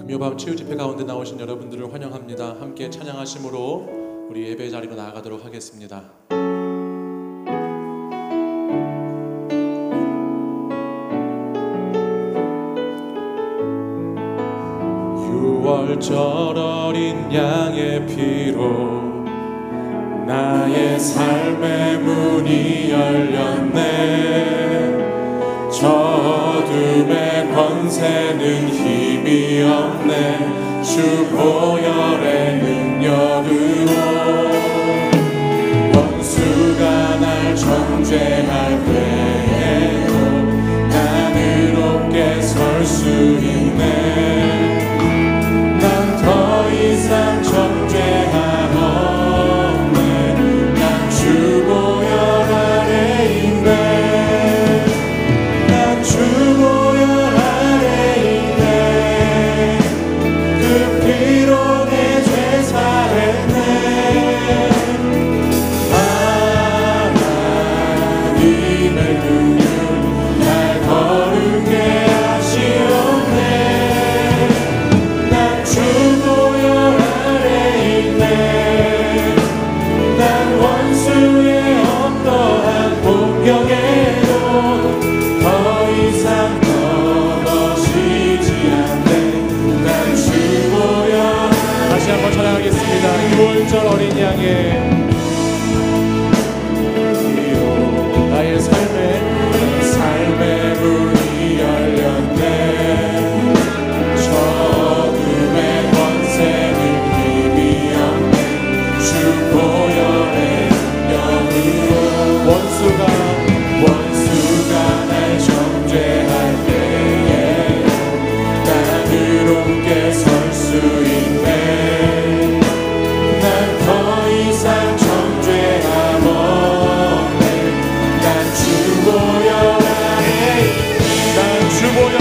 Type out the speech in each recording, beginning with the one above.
금요밤 치유집회 가운데 나오신 여러분들을 환영합니다. 함께 찬양하심으로 우리 예배 자리로 나아가도록 하겠습니다. 6월절 어린 양의 피로 나의 삶의 문이 열렸네. 저 어둠의 권세는 힘이 없네. 주 보혈의 능력으로 원수가 날 정죄할 때에도 나는 높게 설 수 있네. 난 더 이상 정죄함 없네. 난 주 보혈 아래 있네. 난 주 보혈 아래 있네. 그 피로 내 죄 사했네. 하나님의 능력 날 거룩해 하시옵네. 난 주 보혈 아래 있네. 난 원수의 어떠한 공격에도 더 이상 넘어지지 않네. 난 주 보혈. 다시 한번 찬양하겠습니다. 6월절 어린 양의 피로 나의 삶의 문이 열렸네. 저 어둠의 권세는 힘이 없네. 주 보혈의 능력으로 원수가 날 정죄할 때에 나는 높게 설 수 있네. 난 더 이상 정죄함 없네. 난 주 보혈 아래 있네. 난 주 보혈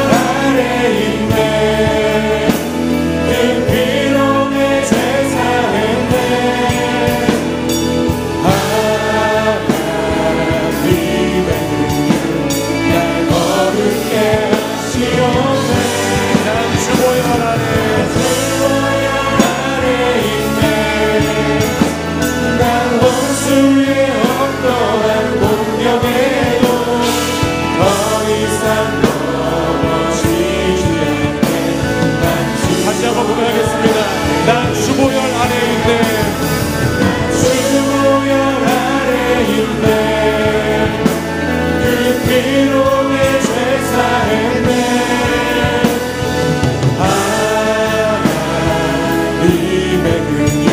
아래 있네. 그 피로 내 죄 사했네. 하나님의 능력 날 거룩해 하시옵네. 난 주 보혈 아래 있네. 난 원수의 어떠한 공격에도 더 이상 넘어지지 않네. 다시 한번 고백하겠습니다. 난 주 보혈 아래 있네. 주 보혈 아래 있네. 그 피로 내 죄 사했네. 하나님의 능력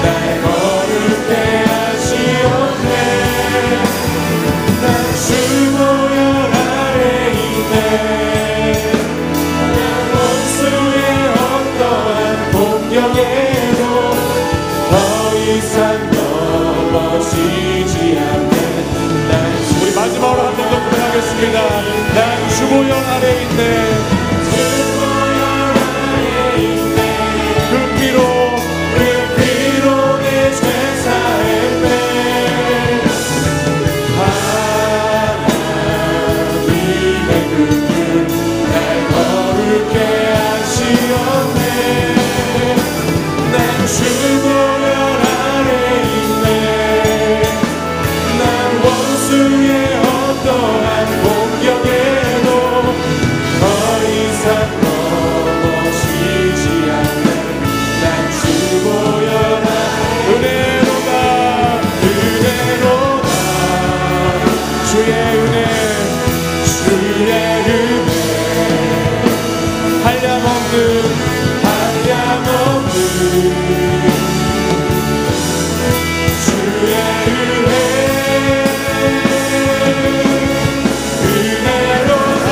날 거룩해 하시옵네. 난 주 보혈 아래 있네. 난 원수의 어떠한 공격에도 더 이상 넘어지지 않네. 우리 마지막으로 한 번 더 고백하겠습니다. 난 주 보혈 아래 있네. 주 보혈 아래 있네. 그 피로 내 죄 사했네. 하나님의 능력 날 거룩해 하시옵네. 난 주 보혈 아래 있네. 난 원수의 어떠한 공격에도 더 이상 넘어지지 않네. 난 주 보혈 은혜로다 주의 은혜 한량없는 주의 은혜로다.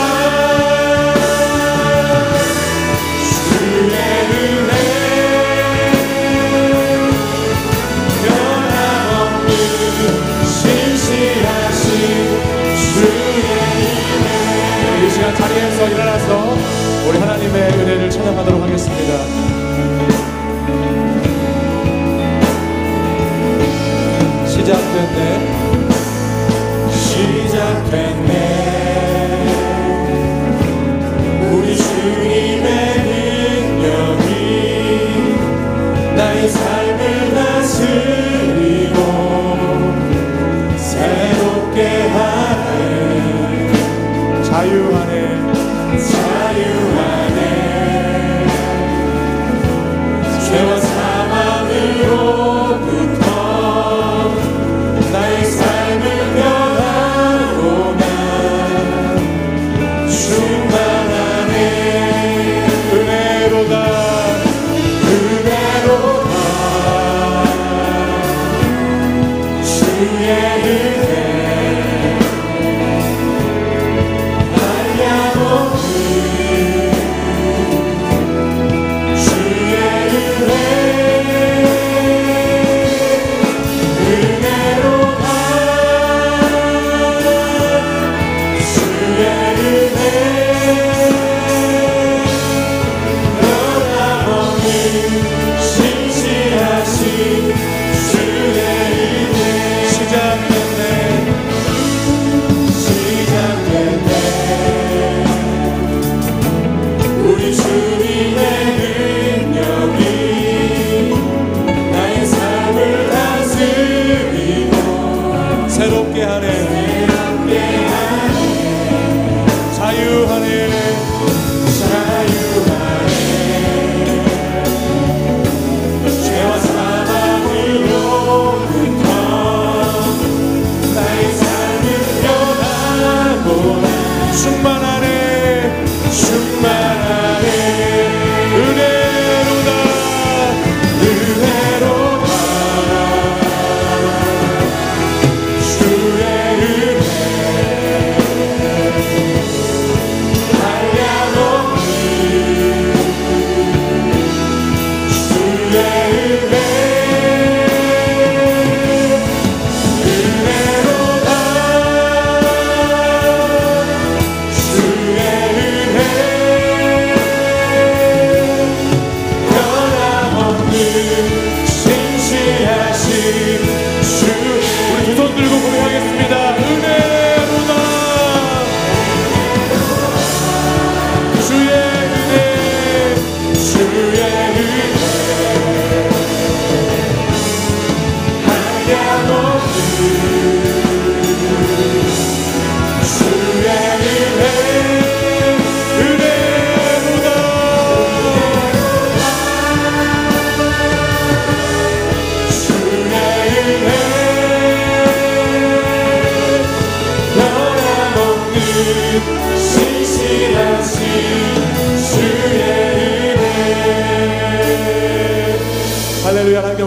주의 은혜 변함없는 신실하신 주의 은혜. 이 시간 자리에서 일어나서 우리 하나님의 은혜를 찬양하도록 하겠습니다. 시작됐네. 시작됐네.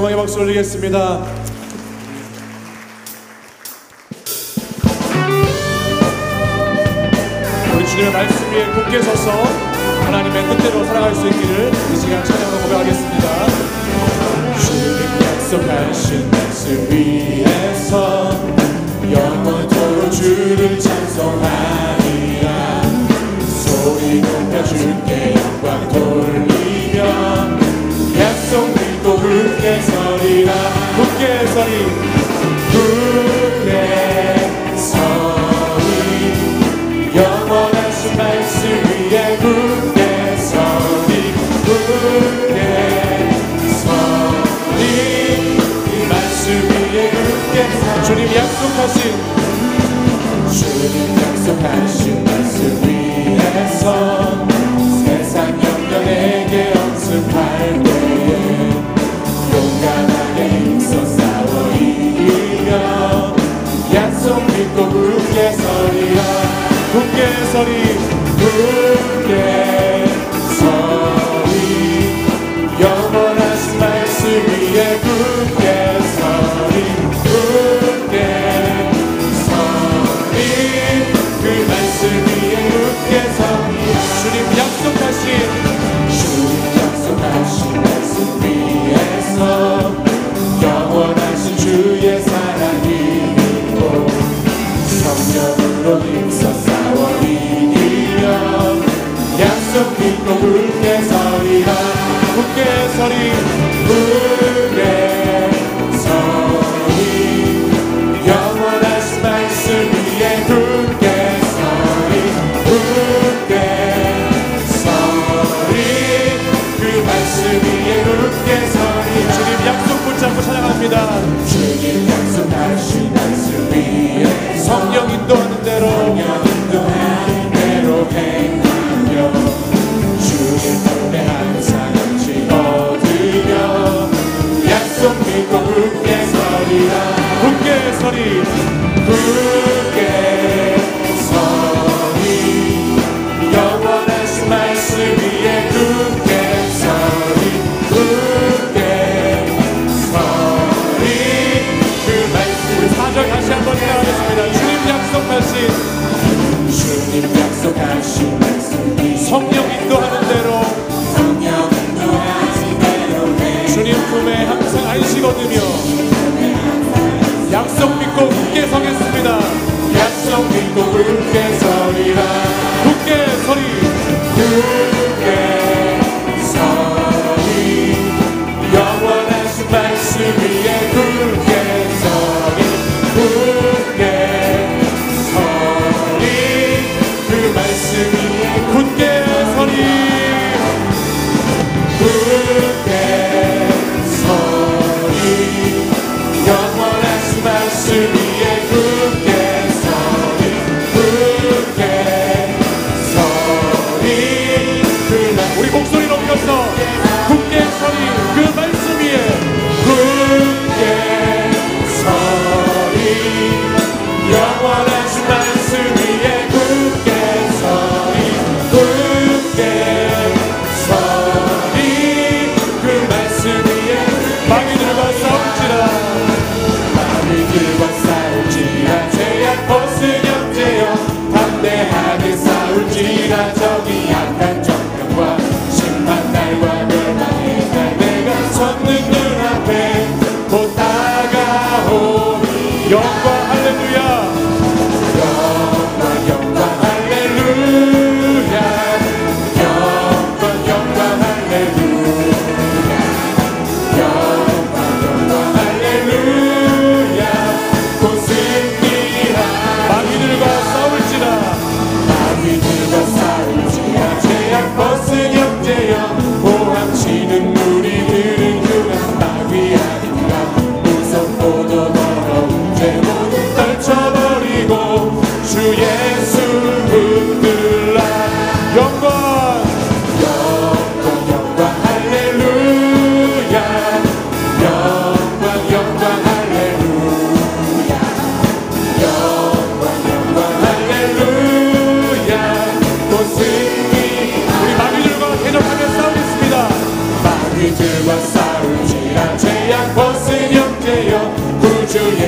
영광의 박수 올리겠습니다. 우리 주님의 말씀 위에 굳게 서서 하나님의 뜻대로 살아갈 수 있기를 이 시간 찬양으로 고백하겠습니다. 주님 약속하신 말씀 위에서 영원토록 주를 찬송하리라. 소리 높여 주께 영광 돌리며 약속 믿고 굳게 서리라. 굳게 서리 굳게 서리 영원하신 말씀 위에 굳게 서리 굳게 서리 이 말씀 위에 굳게 서리. 주님 약속하신 말씀 위에서 세상 영년에게 언습할 때에 용감하게 힘써 싸워 이기며 약속 믿고 굳게 서리라. 굳게 서리 굳게 서리 영원하신 말씀 위에 굳게 서리 굳게 서리 그 말씀 위에 굳게 서리. 주님 약속하신 말씀 위에서 영원하신 주의 사랑이 있고 성령으로 힘써 싸워 이기며 약속 믿고 굳게 서리라. 굳게 서리 굳게 서리 영원하신 말씀 위에 굳게 서리 굳게 서리 그 말씀 위에 굳게 서리. 주님 약속 붙잡고 찬양합니다. 주님 약속하신 말씀 위에 성령 인도하는 대로 행하며 주님 품에 항상 영치 얻으며 약속 믿고 굳게 서리라. 굳게 서리 굳게 서리 영원하신 말씀 위에 굳게 서리 굳게 서리 그 말씀. 우리 4절 다시 한번 따라하겠습니다. 주님 약속하신 말씀 성령 인도하는 대로 주님 품에 항상 안식 얻으며 약속 믿고 굳게 서겠습니다. 약속 믿고 굳게 서리라. 굳게 서리 굳게 서리 영원하신 말씀 위에 굳게 서리 굳게 서리 그 말씀 위에 굳게 서리 굳게 서리 영원하신 말씀 위에 굳게 서리 굳게 서리 우리 목소리 높여서 굳게 서리 그 말씀 위에 굳게 서리 영원하신 말씀 위에 굳게 서리 굳게 서리 그 말씀 위에 마귀들과 싸울지라 죄악 벗은 형제여 담대하게 싸울지라. 저기 약한 정령과 심한 날과 멸망의 날 내가 섰는 눈앞에 곧 다가오니 영광 할렐루야 영광 할렐루야 영광 할렐루야 영광 할렐루야 곧 승리하. 마귀들과 싸울지라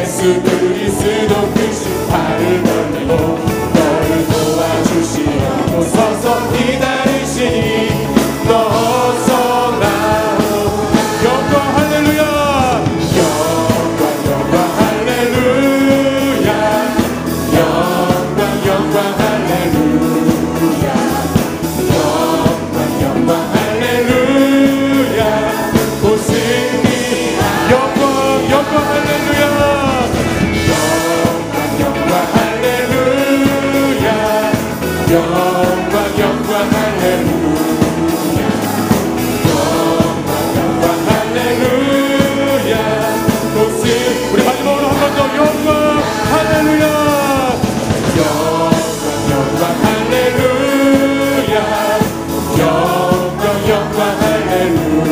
예수 그리스도 크신 팔을 벌리고 너를 도와주시옵소서 기다리시니 너 어서 나오 영광 할렐루야 영광 할렐루야 영광 할렐루야 영광 할렐루야 오 승리 영광 할렐루야 영광 할렐루야 영광 할렐루야 영광 할렐루야 오 승리 우리 마지막으로 한 번 더 영광 할렐루야 영광 할렐루야 영광 할렐루야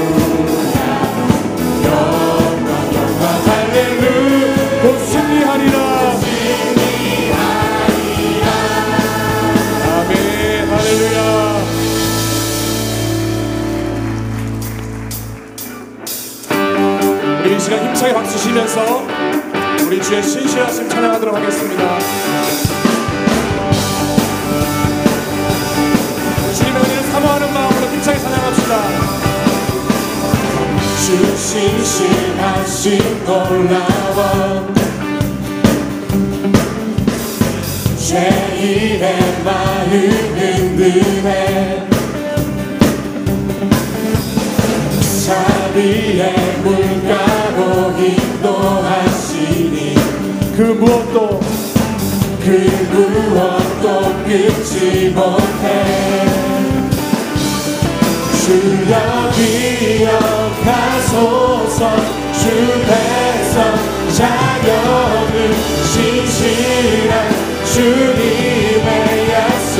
영광 할렐루야 곧 승리하리라 아멘 할렐루야 우리 이 시간 힘차게 박수 치면서 우리 주의 신실하심 찬양하도록 하겠습니다. 주님의 은혜를 사모하는 마음으로 힘차게 찬양합시다. 주 신실하심 놀라워 죄인의 마음 흔드네 자비의 물가로 인도하시니 그 무엇도 끊지 못해 주여 기억하소서 주 백성 자녀들 신실한 주님의 약속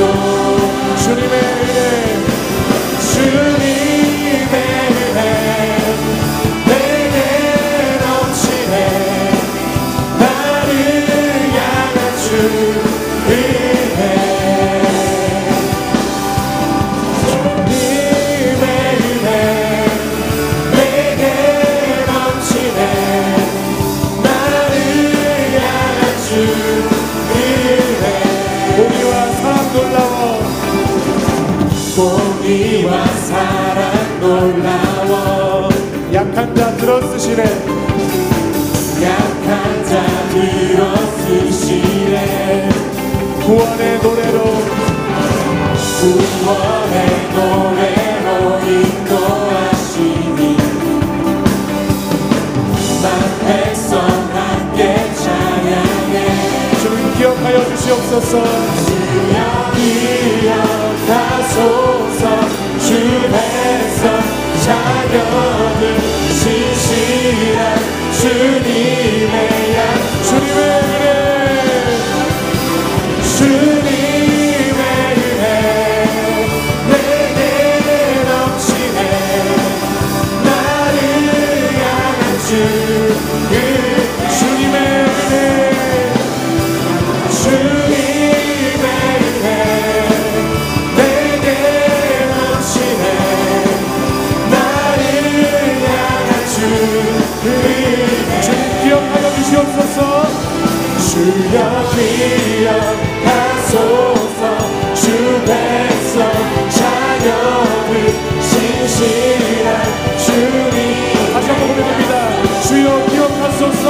주님의 은혜 내게 넘치네 나를 향한 주 은혜 주님의 은혜 내게 넘치네 나를 향한 주 은혜 공의와 사랑 놀라워 공의와 사랑 놀라워 약한 자 들어쓰시네 약한 자 들어쓰시네 구원의 노래로 인도하시니 난 백성 함께 찬양해 주님 기억하여 주시옵소서 주여 기억하소서 주 백성 자녀들 신실한 주님의 약 주님의 은혜 내게 넘치네 나를 향한 주 주님의 은혜 내게 넘치네 나를 향한 주 기억하여 주시옵소서 주여 기억하소서 주 백성 자녀들 신실한 주님 다시 한번 고백합니다 주여 기억하소서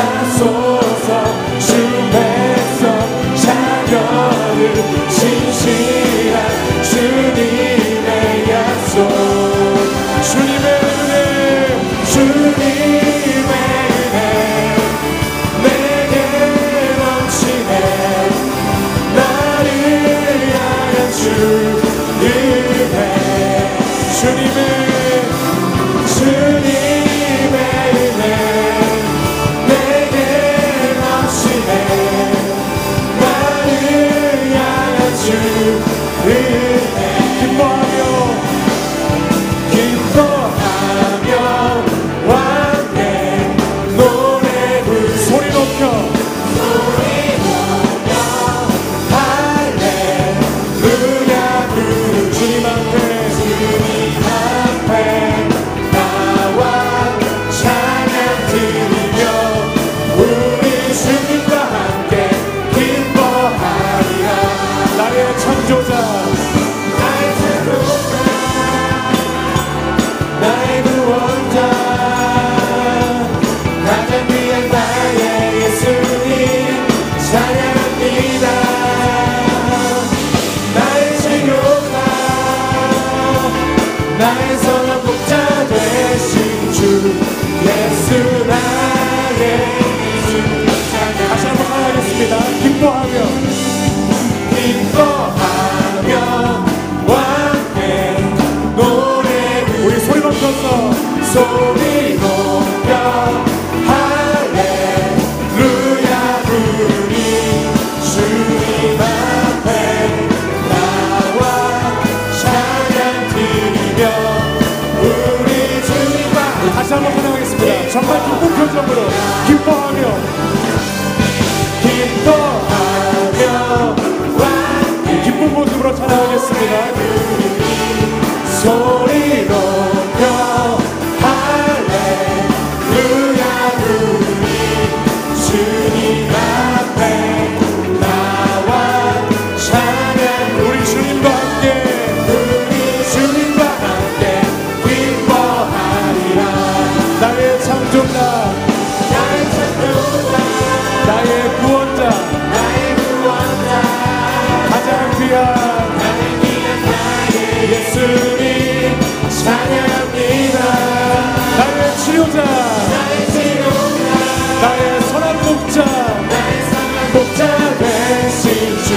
기억하소서 주 백성 자녀들 신실한 주님의 약속 주님의 은혜 내게 넘치네 나를 향한 주 은혜 주님의 은혜 내게 넘치네 나를 향한 주 은혜 기뻐하며 완전히 나의 창조자, 나의 구원자, 가장 귀한 나의 예수님 찬양합니다. 나의 치료자, 나의 선한 목자 되신 주 예수 나의 예수 찬양. 다시 한번 찬양하겠습니다. 기뻐하며 함께 노래 우리 소리 높여서 소리 높여 할렐루야 부르니 주님 앞에 나와 찬양 드리며 우리 주님과 다시 한번 찬양하겠습니다. 정말 기쁜 표정으로 기뻐하며 기쁜 모습으로 찬양하겠습니다. 소리 높여 할렐루야 부르니 주님 앞에 나와 찬양 우리 주님과 함께 우리 주님과 함께 기뻐하리라. 나의 창조자, 나의 창조자, 나의 구원자, 나의 구원자, 가장 귀한 예수님 찬양합니다. 나의 치료자, 나의 선한 목자, 목자 되신 주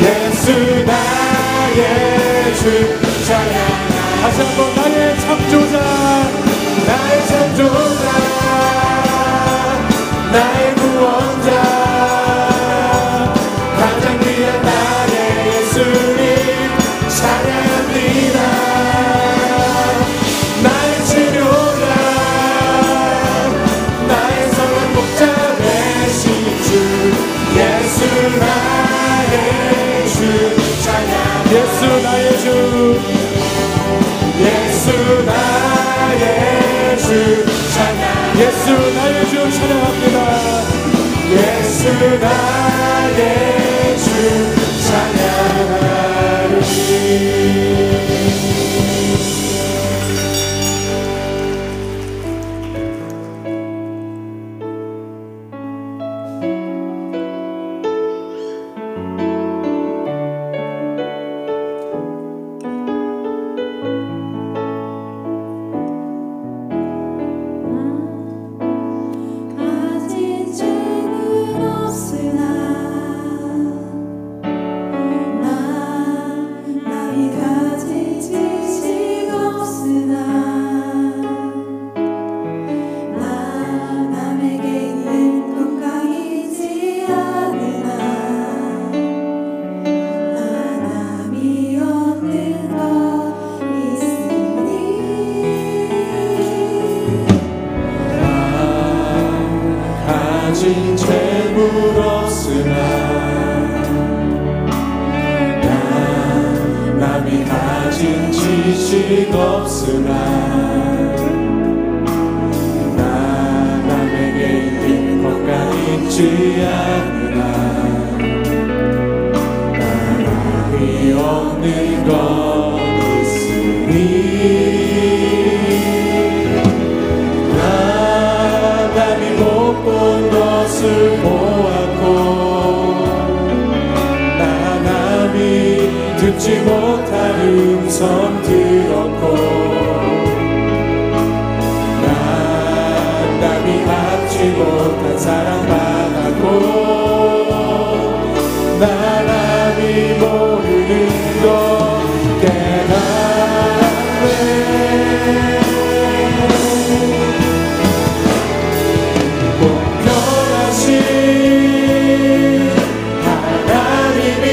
예수 나의 주 찬양. 다시 한번 나의 창조자, 나의 창조자, 나의 구원자, 가장 귀한 나의 예수님 찬양합니다. 나의 치료자, 나의 선한 목자 되신 주 예수 나의 주 찬양. 예수 나의 주, 예수 나의 주 찬양. 예수 나의 주 찬양합니다. 예수 나의 주 찬양하리. 가진 죄는 없으나 남이 가진 지식 없으나 남에게 있는 건강이지 않으나 남이 얻는 것 있으니 가진 재물 없으나 남이 가진 지식 없으나 남에게 있는 건강 있지 않으나 남이 없는 것 있으니 남이 못 본 것을 보았고 남이 듣지 못한 음성 들었고 남이 받지 못한 사랑 받았고 남이 모르는 것 깨달았네. 공평하신 하나님이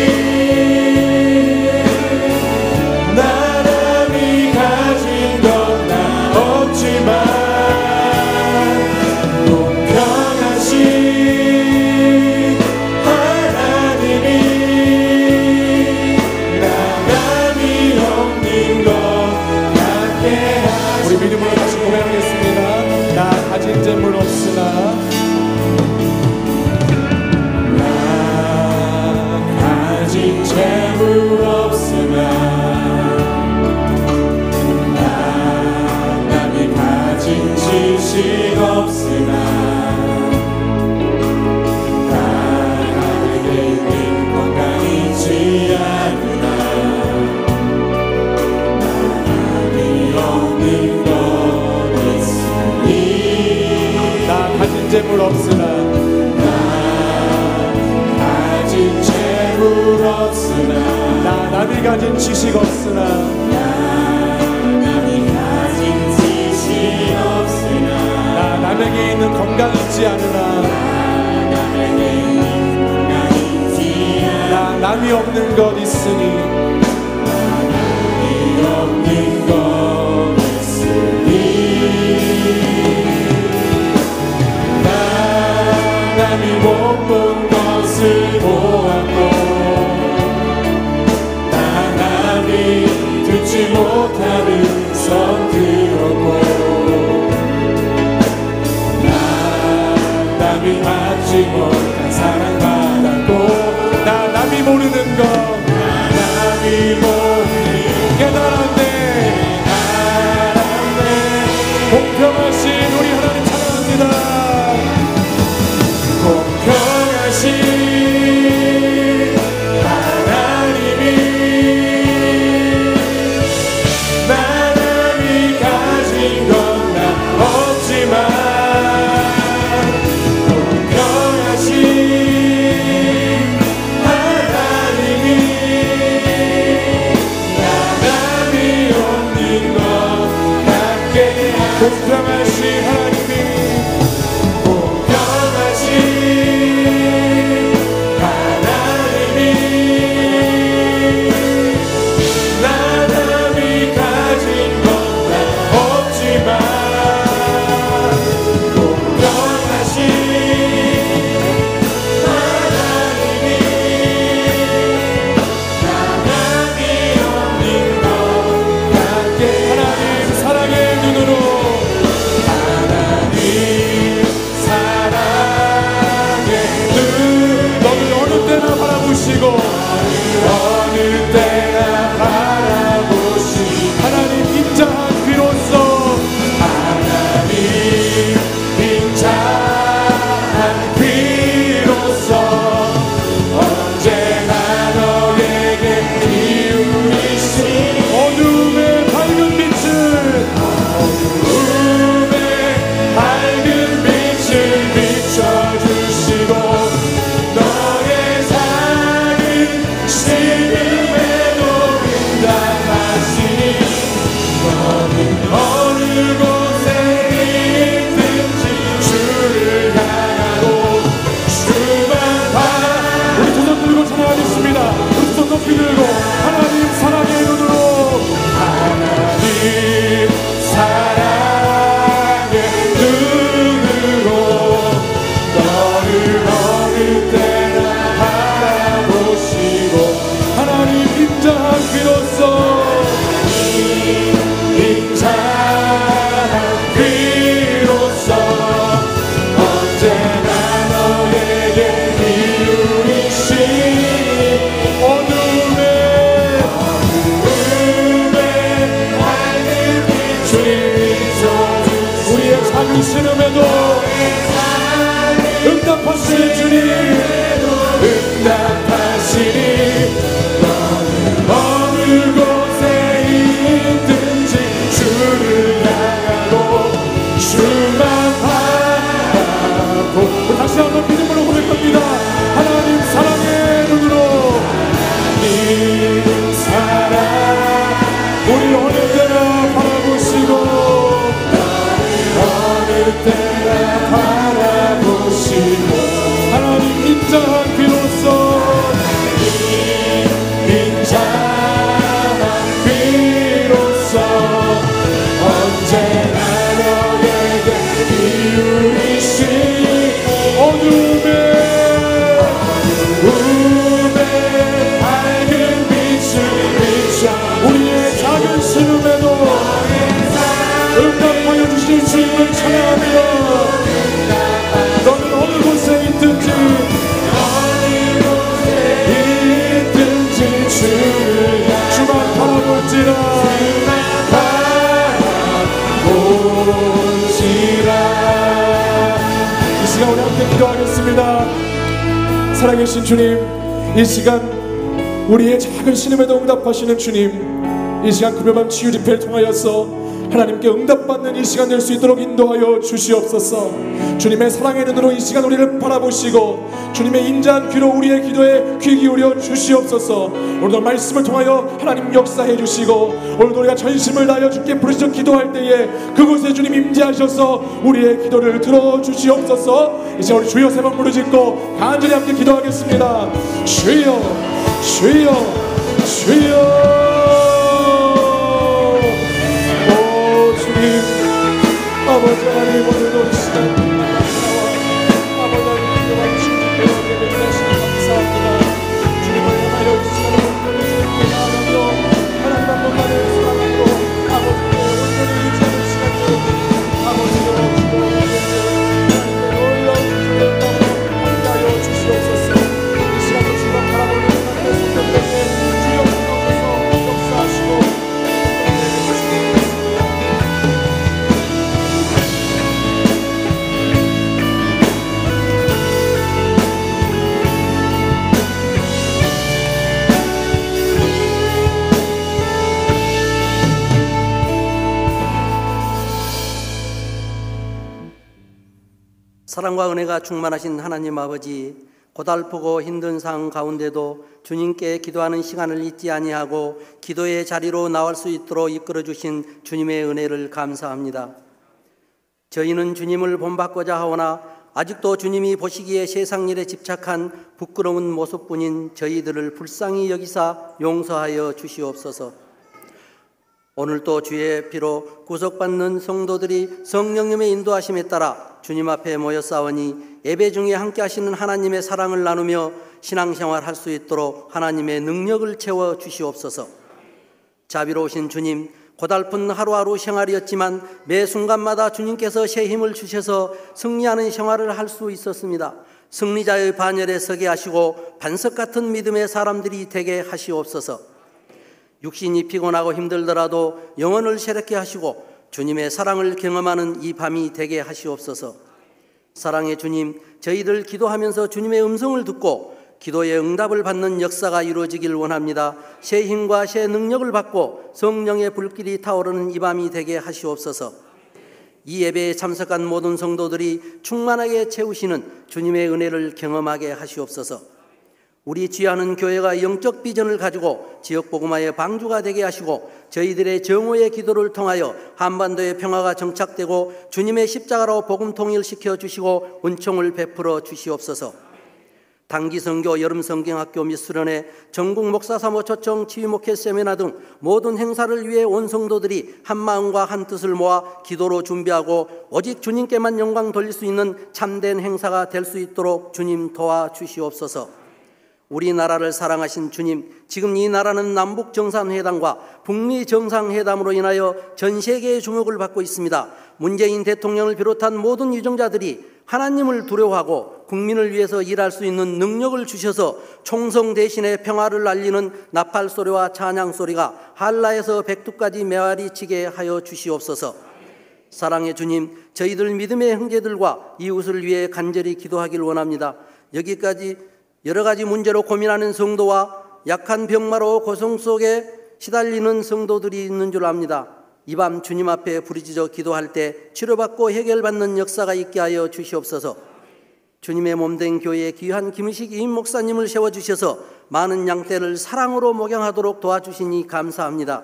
나람이 가진 건 나 없지만 공평하신 하나님이 재물 없으나 남이 가진 지식 없으나 나에게 있는 건강이지 않으나 남이 없는 것 있으니 나 가진 재물 없으나 없으나 남이 가진 지식 없으나 남이 가진 지식 없으나 남에게 있는 건강 있지 않으나 남에게 있는 건강 있지 않으나 남이 없는 것 있으니 남이 없는 것 있으니 남이 못 본 것을 보았고 듣지 못하는 선 들었고 남이 받지 못한 사랑받았고 남이 모르는 것 남이 모르는 깨달았네 공평하신 우리 하나님 찬양합니다. 공평하신 공평하신 하나님이 공평하신 하나님이 남이 가진 건 다 없지만 공평하신 하나님이 남이 없는 것 같게 하나님 사랑의 눈으로 너를 어느 때나 바라보시고 어느 때나 바라보시고 하나님 인자한 귀로써 하나님 인자한 귀로써 언제나 너에게 기울이신 어둠의 밝은 빛을 비춰주시고 너의 작은 신음에도 응답하시니 너는 어느 곳에 있든지 주를 향하고 주만 우리 두 손 들고 찬양하겠습니다. 우리 두 손 높이 들고 하나님 사랑의 눈으로 하나님 사랑의 눈으로 너를 어느 때나 바라보시고 하나님 인자한 귀로써 인자한 귀로써 언제나 너에게 기울이신 어둠의 밝은 빛을 비춰주시고 우리의 작은 신음에도 응답하시는 주님 응답하시니 너는 어느 곳에 있든지 주를 향하고 주만 바라보 다시 한번 믿음으로 고백합니다. 하나님 사랑의 눈으로 이 사랑 우리 어느 때나 바라보시고 어느 때나 바라보시고 하나님 인자한 귀로써 인자한 귀로써 언제나 너에게 기울이신 어둠의 밝은 빛을 비춰 우리의 작은 신음에도 응답하여 주신 주님을 찬양하며 너는 어느 곳에 있든지 주만 바라볼지라 이 시간 우리 함께 기도하겠습니다. 살아계신 주님, 이 시간 우리의 작은 신음에도 응답하시는 주님, 이 시간 금요밤 치유 집회를 통하여서 하나님께 응답받는 이 시간 될 수 있도록 인도하여 주시옵소서. 주님의 사랑의 눈으로 이 시간 우리를 바라보시고 주님의 인자한 귀로 우리의 기도에 귀 기울여 주시옵소서. 오늘도 말씀을 통하여 하나님 역사해 주시고 오늘도 우리가 전심을 다하여 주께 부르짖어 기도할 때에 그곳에 주님 임재하셔서 우리의 기도를 들어주시옵소서. 이제 우리 주여 세 번 부르짖고 간절히 함께 기도하겠습니다. 주여 주여 주여. 아버지 하나님, 오늘도 이 시간 아버지 하나님과 주님께 예배를 드리시니 감사합니다. 주님을 향하여 이 시간을 온전히 주님께 나아가며 하나님 한 번만의 사랑으로 아버지께 온전히 의지하는 시간이 아버지여 주여 하나님의 놀라운 주님의 땅으로 함께하여 주시옵소서. 이 시간을 주가 바라보는 하나님의 성도들에게 주여 주옵소서. 역사하시고 사랑과 은혜가 충만하신 하나님 아버지, 고달프고 힘든 상황 가운데도 주님께 기도하는 시간을 잊지 아니하고 기도의 자리로 나올 수 있도록 이끌어 주신 주님의 은혜를 감사합니다. 저희는 주님을 본받고자 하오나 아직도 주님이 보시기에 세상 일에 집착한 부끄러운 모습뿐인 저희들을 불쌍히 여기사 용서하여 주시옵소서. 오늘도 주의 피로 구속받는 성도들이 성령님의 인도하심에 따라 주님 앞에 모여 싸우니 예배 중에 함께 하시는 하나님의 사랑을 나누며 신앙생활 할 수 있도록 하나님의 능력을 채워 주시옵소서. 자비로우신 주님, 고달픈 하루하루 생활이었지만 매 순간마다 주님께서 새 힘을 주셔서 승리하는 생활을 할 수 있었습니다. 승리자의 반열에 서게 하시고 반석 같은 믿음의 사람들이 되게 하시옵소서. 육신이 피곤하고 힘들더라도 영혼을 새롭게 하시고 주님의 사랑을 경험하는 이 밤이 되게 하시옵소서. 사랑의 주님, 저희들 기도하면서 주님의 음성을 듣고 기도의 응답을 받는 역사가 이루어지길 원합니다. 새 힘과 새 능력을 받고 성령의 불길이 타오르는 이 밤이 되게 하시옵소서. 이 예배에 참석한 모든 성도들이 충만하게 채우시는 주님의 은혜를 경험하게 하시옵소서. 우리 지하는 교회가 영적 비전을 가지고 지역 복음화의 방주가 되게 하시고 저희들의 정오의 기도를 통하여 한반도의 평화가 정착되고 주님의 십자가로 복음 통일시켜 주시고 은총을 베풀어 주시옵소서. 단기 선교, 여름 성경학교 및 수련회, 전국 목사 사모 초청 치유목회 세미나 등 모든 행사를 위해 온 성도들이 한 마음과 한 뜻을 모아 기도로 준비하고 오직 주님께만 영광 돌릴 수 있는 참된 행사가 될 수 있도록 주님 도와주시옵소서. 우리나라를 사랑하신 주님, 지금 이 나라는 남북 정상회담과 북미 정상회담으로 인하여 전 세계의 주목을 받고 있습니다. 문재인 대통령을 비롯한 모든 유정자들이 하나님을 두려워하고 국민을 위해서 일할 수 있는 능력을 주셔서 총성 대신에 평화를 알리는 나팔 소리와 찬양 소리가 한라에서 백두까지 메아리 치게 하여 주시옵소서. 사랑의 주님, 저희들 믿음의 형제들과 이웃을 위해 간절히 기도하길 원합니다. 여기까지 여러 가지 문제로 고민하는 성도와 약한 병마로 고통 속에 시달리는 성도들이 있는 줄 압니다. 이 밤 주님 앞에 부르짖어 기도할 때 치료받고 해결받는 역사가 있게 하여 주시옵소서. 주님의 몸된 교회에 귀한 김의식 임 목사님을 세워주셔서 많은 양떼를 사랑으로 목양하도록 도와주시니 감사합니다.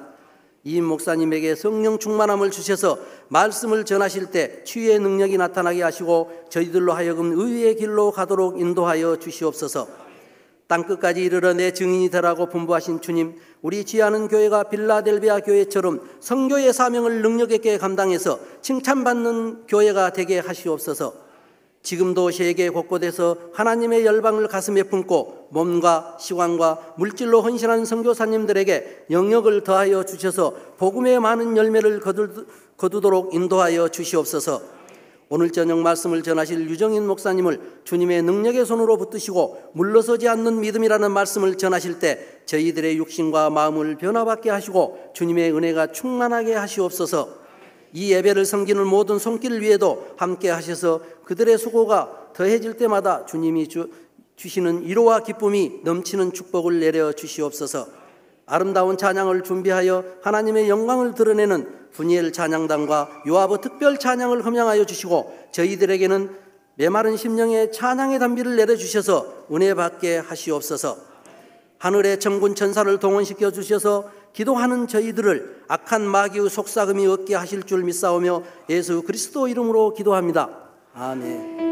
임 목사님에게 성령 충만함을 주셔서 말씀을 전하실 때 치유의 능력이 나타나게 하시고 저희들로 하여금 의의 길로 가도록 인도하여 주시옵소서. 땅끝까지 이르러 내 증인이 되라고 분부하신 주님, 우리 지하는 교회가 빌라델비아 교회처럼 선교의 사명을 능력 있게 감당해서 칭찬받는 교회가 되게 하시옵소서. 지금도 세계 곳곳에서 하나님의 열방을 가슴에 품고 몸과 시간과 물질로 헌신하는 선교사님들에게 영역을 더하여 주셔서 복음의 많은 열매를 거두도록 인도하여 주시옵소서. 오늘 저녁 말씀을 전하실 유정인 목사님을 주님의 능력의 손으로 붙드시고 물러서지 않는 믿음이라는 말씀을 전하실 때 저희들의 육신과 마음을 변화받게 하시고 주님의 은혜가 충만하게 하시옵소서. 이 예배를 섬기는 모든 손길 위에도 함께 하셔서 그들의 수고가 더해질 때마다 주님이 주시는 위로와 기쁨이 넘치는 축복을 내려 주시옵소서. 아름다운 찬양을 준비하여 하나님의 영광을 드러내는 분이엘 찬양단과 요아브 특별 찬양을 허명하여 주시고 저희들에게는 메마른 심령의 찬양의 단비를 내려주셔서 은혜 받게 하시옵소서. 하늘의 천군 천사를 동원시켜 주셔서 기도하는 저희들을 악한 마귀의 속삭임이 없게 하실 줄 믿사오며 예수 그리스도 이름으로 기도합니다. 아멘.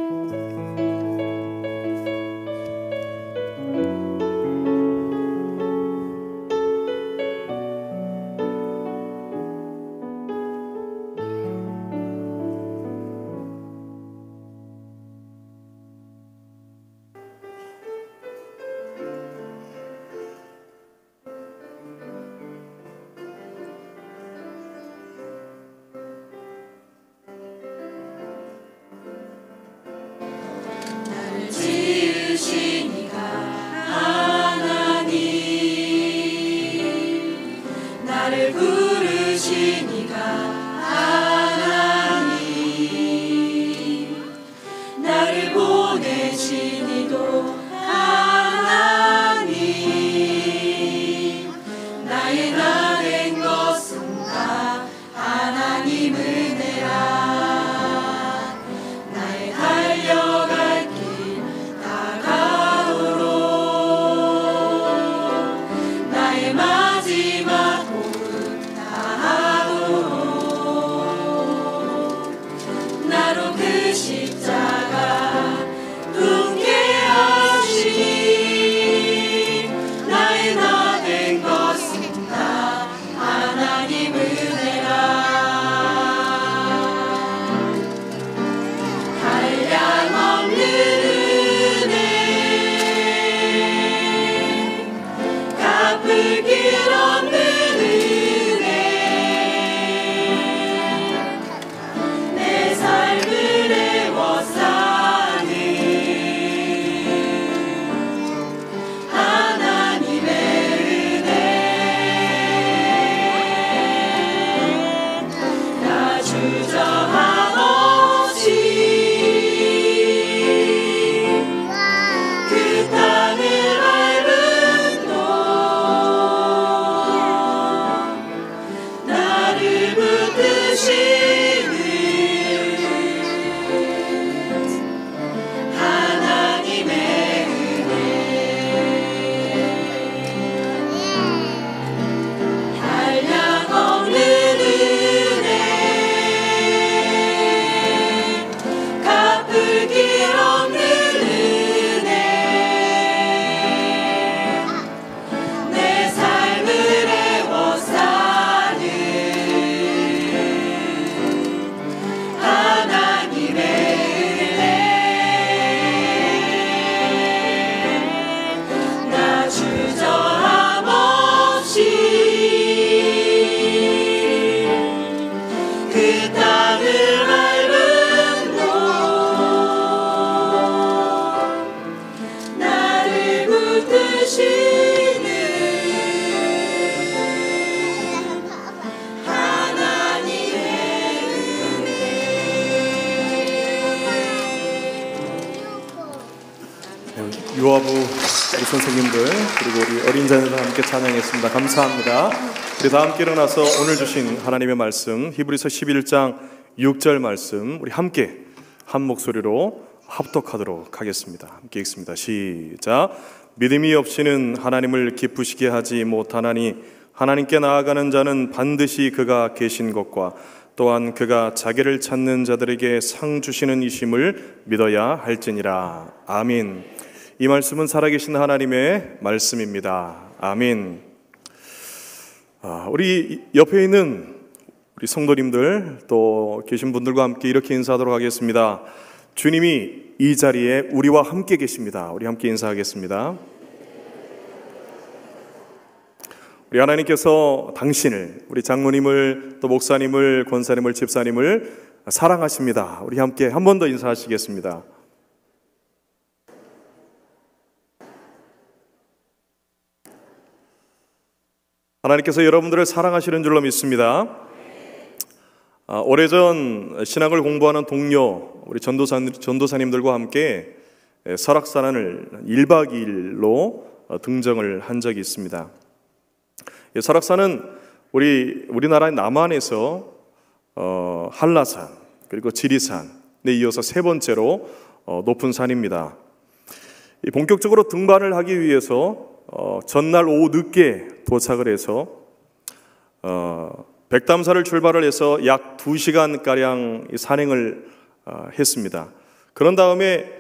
요아부 우리 선생님들 그리고 우리 어린 자녀들 함께 찬양했습니다. 감사합니다. 우리 다 함께 일어나서 오늘 주신 하나님의 말씀 히브리서 11장 6절 말씀 우리 함께 한 목소리로 합독하도록 하겠습니다. 함께 읽습니다. 시작. 믿음이 없이는 하나님을 기쁘시게 하지 못하나니 하나님께 나아가는 자는 반드시 그가 계신 것과 또한 그가 자기를 찾는 자들에게 상 주시는 이심을 믿어야 할지니라. 아멘. 이 말씀은 살아계신 하나님의 말씀입니다. 아멘. 우리 옆에 있는 우리 성도님들 또 계신 분들과 함께 이렇게 인사하도록 하겠습니다. 주님이 이 자리에 우리와 함께 계십니다. 우리 함께 인사하겠습니다. 우리 하나님께서 당신을, 우리 장로님을, 또 목사님을, 권사님을, 집사님을 사랑하십니다. 우리 함께 한 번 더 인사하시겠습니다. 하나님께서 여러분들을 사랑하시는 줄로 믿습니다. 오래전 신학을 공부하는 동료 우리 전도사님들과 함께 설악산을 1박 2일로 등정을 한 적이 있습니다. 설악산은 우리나라의 남한에서 한라산 그리고 지리산에 이어서 세 번째로 높은 산입니다. 본격적으로 등반을 하기 위해서 전날 오후 늦게 도착을 해서 백담사를 출발을 해서 약 2시간가량 산행을 했습니다. 그런 다음에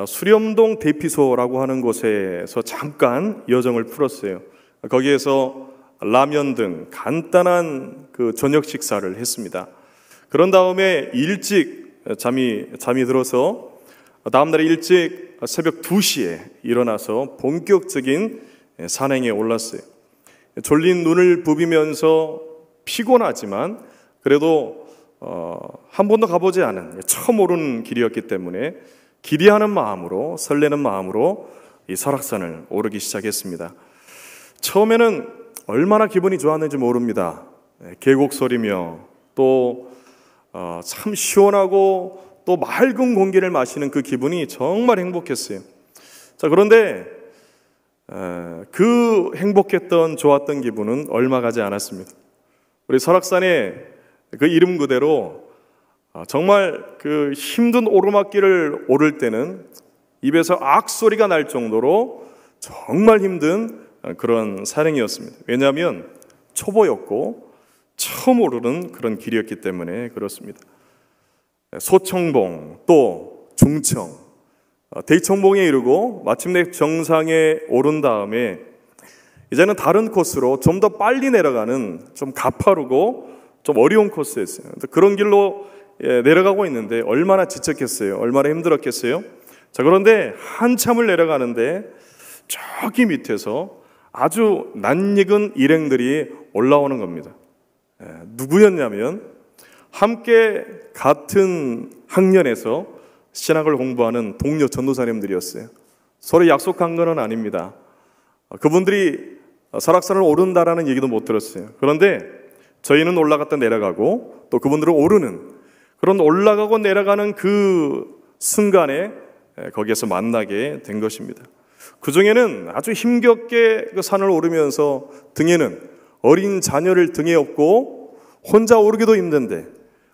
수렴동 대피소라고 하는 곳에서 잠깐 여정을 풀었어요. 거기에서 라면 등 간단한 그 저녁 식사를 했습니다. 그런 다음에 일찍 잠이 들어서 다음날에 일찍 새벽 2시에 일어나서 본격적인 산행에 올랐어요. 졸린 눈을 부비면서 피곤하지만 그래도 한 번도 가보지 않은 처음 오르는 길이었기 때문에 기대하는 마음으로 설레는 마음으로 이 설악산을 오르기 시작했습니다. 처음에는 얼마나 기분이 좋았는지 모릅니다. 계곡 소리며 또 참 시원하고 또 맑은 공기를 마시는 그 기분이 정말 행복했어요. 자, 그런데 그 행복했던 좋았던 기분은 얼마 가지 않았습니다. 우리 설악산의 그 이름 그대로 정말 그 힘든 오르막길을 오를 때는 입에서 악소리가 날 정도로 정말 힘든 그런 산행이었습니다. 왜냐하면 초보였고 처음 오르는 그런 길이었기 때문에 그렇습니다. 소청봉 또 중청 대청봉에 이르고 마침내 정상에 오른 다음에 이제는 다른 코스로 좀 더 빨리 내려가는 좀 가파르고 좀 어려운 코스였어요. 그런 길로 내려가고 있는데 얼마나 지쳤겠어요? 얼마나 힘들었겠어요? 자, 그런데 한참을 내려가는데 저기 밑에서 아주 낯익은 일행들이 올라오는 겁니다. 누구였냐면 함께 같은 학년에서 신학을 공부하는 동료 전도사님들이었어요. 서로 약속한 건 아닙니다. 그분들이 설악산을 오른다라는 얘기도 못 들었어요. 그런데 저희는 올라갔다 내려가고 또 그분들은 오르는 그런 올라가고 내려가는 그 순간에 거기에서 만나게 된 것입니다. 그 중에는 아주 힘겹게 그 산을 오르면서 등에는 어린 자녀를 등에 업고 혼자 오르기도 힘든데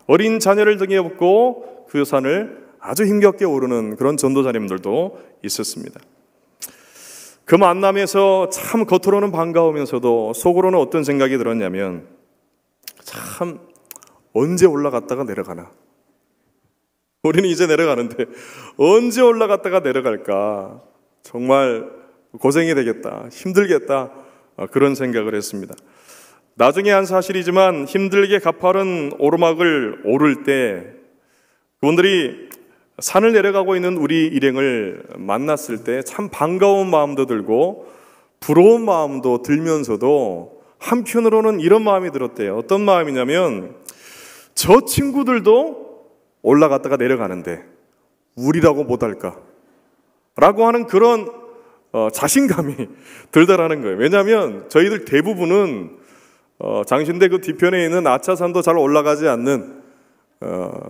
어린 자녀를 등에 업고 그 산을 아주 힘겹게 오르는 그런 전도사님들도 있었습니다. 그 만남에서 참 겉으로는 반가우면서도 속으로는 어떤 생각이 들었냐면 참 언제 올라갔다가 내려가나, 우리는 이제 내려가는데 언제 올라갔다가 내려갈까, 정말 고생이 되겠다, 힘들겠다, 그런 생각을 했습니다. 나중에 한 사실이지만 힘들게 가파른 오르막을 오를 때 그분들이 산을 내려가고 있는 우리 일행을 만났을 때 참 반가운 마음도 들고 부러운 마음도 들면서도 한편으로는 이런 마음이 들었대요. 어떤 마음이냐면 저 친구들도 올라갔다가 내려가는데 우리라고 못할까 라고 하는 그런 자신감이 들더라는 거예요. 왜냐하면 저희들 대부분은 장신대 그 뒤편에 있는 아차산도 잘 올라가지 않는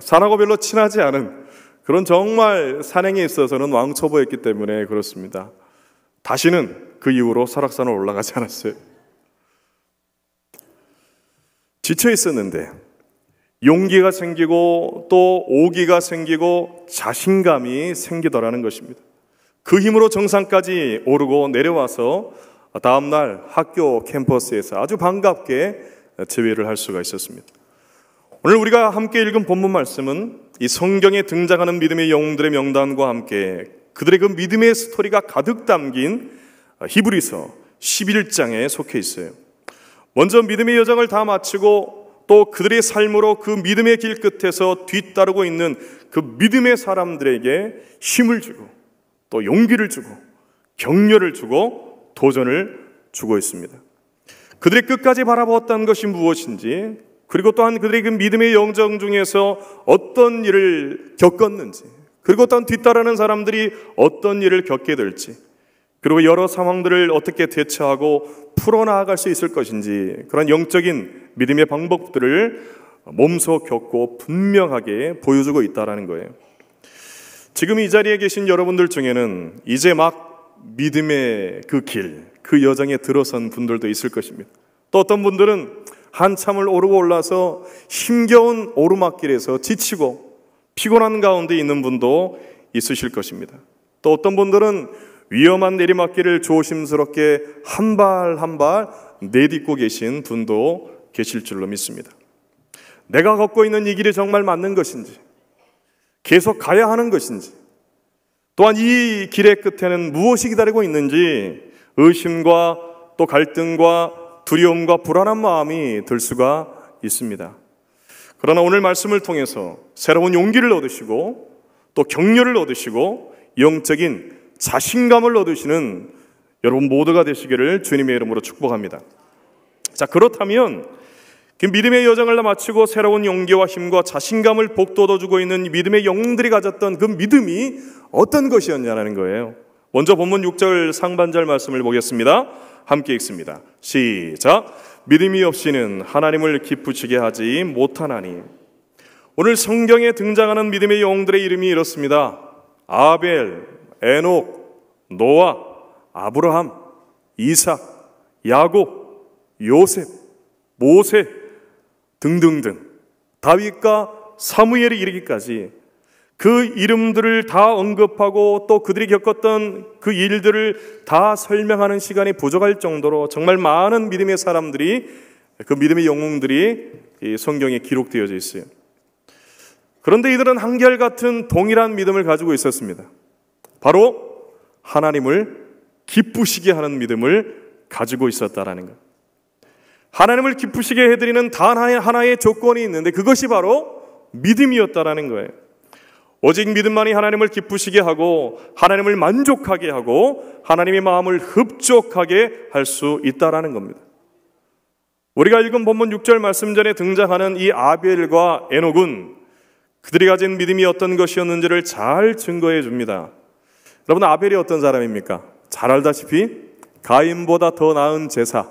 산하고 별로 친하지 않은 그런 정말 산행에 있어서는 왕초보였기 때문에 그렇습니다. 다시는 그 이후로 설악산을 올라가지 않았어요. 지쳐 있었는데 용기가 생기고 또 오기가 생기고 자신감이 생기더라는 것입니다. 그 힘으로 정상까지 오르고 내려와서 다음날 학교 캠퍼스에서 아주 반갑게 제외를 할 수가 있었습니다. 오늘 우리가 함께 읽은 본문 말씀은 이 성경에 등장하는 믿음의 영웅들의 명단과 함께 그들의 그 믿음의 스토리가 가득 담긴 히브리서 11장에 속해 있어요. 먼저 믿음의 여정을 다 마치고 또 그들의 삶으로 그 믿음의 길 끝에서 뒤따르고 있는 그 믿음의 사람들에게 힘을 주고 또 용기를 주고 격려를 주고 도전을 주고 있습니다. 그들의 끝까지 바라보았다는 것이 무엇인지 그리고 또한 그들의 그 믿음의 영정 중에서 어떤 일을 겪었는지, 그리고 또한 뒤따르는 사람들이 어떤 일을 겪게 될지, 그리고 여러 상황들을 어떻게 대처하고 풀어나갈 수 있을 것인지, 그런 영적인 믿음의 방법들을 몸소 겪고 분명하게 보여주고 있다는 거예요. 지금 이 자리에 계신 여러분들 중에는 이제 막 믿음의 그 길, 그 여정에 들어선 분들도 있을 것입니다. 또 어떤 분들은 한참을 오르고 올라서 힘겨운 오르막길에서 지치고 피곤한 가운데 있는 분도 있으실 것입니다. 또 어떤 분들은 위험한 내리막길을 조심스럽게 한 발 한 발 내딛고 계신 분도 계실 줄로 믿습니다. 내가 걷고 있는 이 길이 정말 맞는 것인지, 계속 가야 하는 것인지, 또한 이 길의 끝에는 무엇이 기다리고 있는지 의심과 또 갈등과 두려움과 불안한 마음이 들 수가 있습니다. 그러나 오늘 말씀을 통해서 새로운 용기를 얻으시고 또 격려를 얻으시고 영적인 자신감을 얻으시는 여러분 모두가 되시기를 주님의 이름으로 축복합니다. 자, 그렇다면 그 믿음의 여정을 마치고 새로운 용기와 힘과 자신감을 복돋워주고 있는 믿음의 영웅들이 가졌던 그 믿음이 어떤 것이었냐는 거예요. 먼저 본문 6절 상반절 말씀을 보겠습니다. 함께 읽습니다. 시작. 믿음이 없이는 하나님을 기쁘시게 하지 못하나니. 오늘 성경에 등장하는 믿음의 영웅들의 이름이 이렇습니다. 아벨, 에녹, 노아, 아브라함, 이삭, 야곱, 요셉, 모세 등등등, 다윗과 사무엘에 이르기까지 그 이름들을 다 언급하고 또 그들이 겪었던 그 일들을 다 설명하는 시간이 부족할 정도로 정말 많은 믿음의 사람들이, 그 믿음의 영웅들이 이 성경에 기록되어져 있어요. 그런데 이들은 한결같은 동일한 믿음을 가지고 있었습니다. 바로 하나님을 기쁘시게 하는 믿음을 가지고 있었다라는 것. 하나님을 기쁘시게 해드리는 단 하나의 조건이 있는데 그것이 바로 믿음이었다라는 거예요. 오직 믿음만이 하나님을 기쁘시게 하고 하나님을 만족하게 하고 하나님의 마음을 흡족하게 할 수 있다라는 겁니다. 우리가 읽은 본문 6절 말씀 전에 등장하는 이 아벨과 에녹은 그들이 가진 믿음이 어떤 것이었는지를 잘 증거해 줍니다. 여러분, 아벨이 어떤 사람입니까? 잘 알다시피 가인보다 더 나은 제사,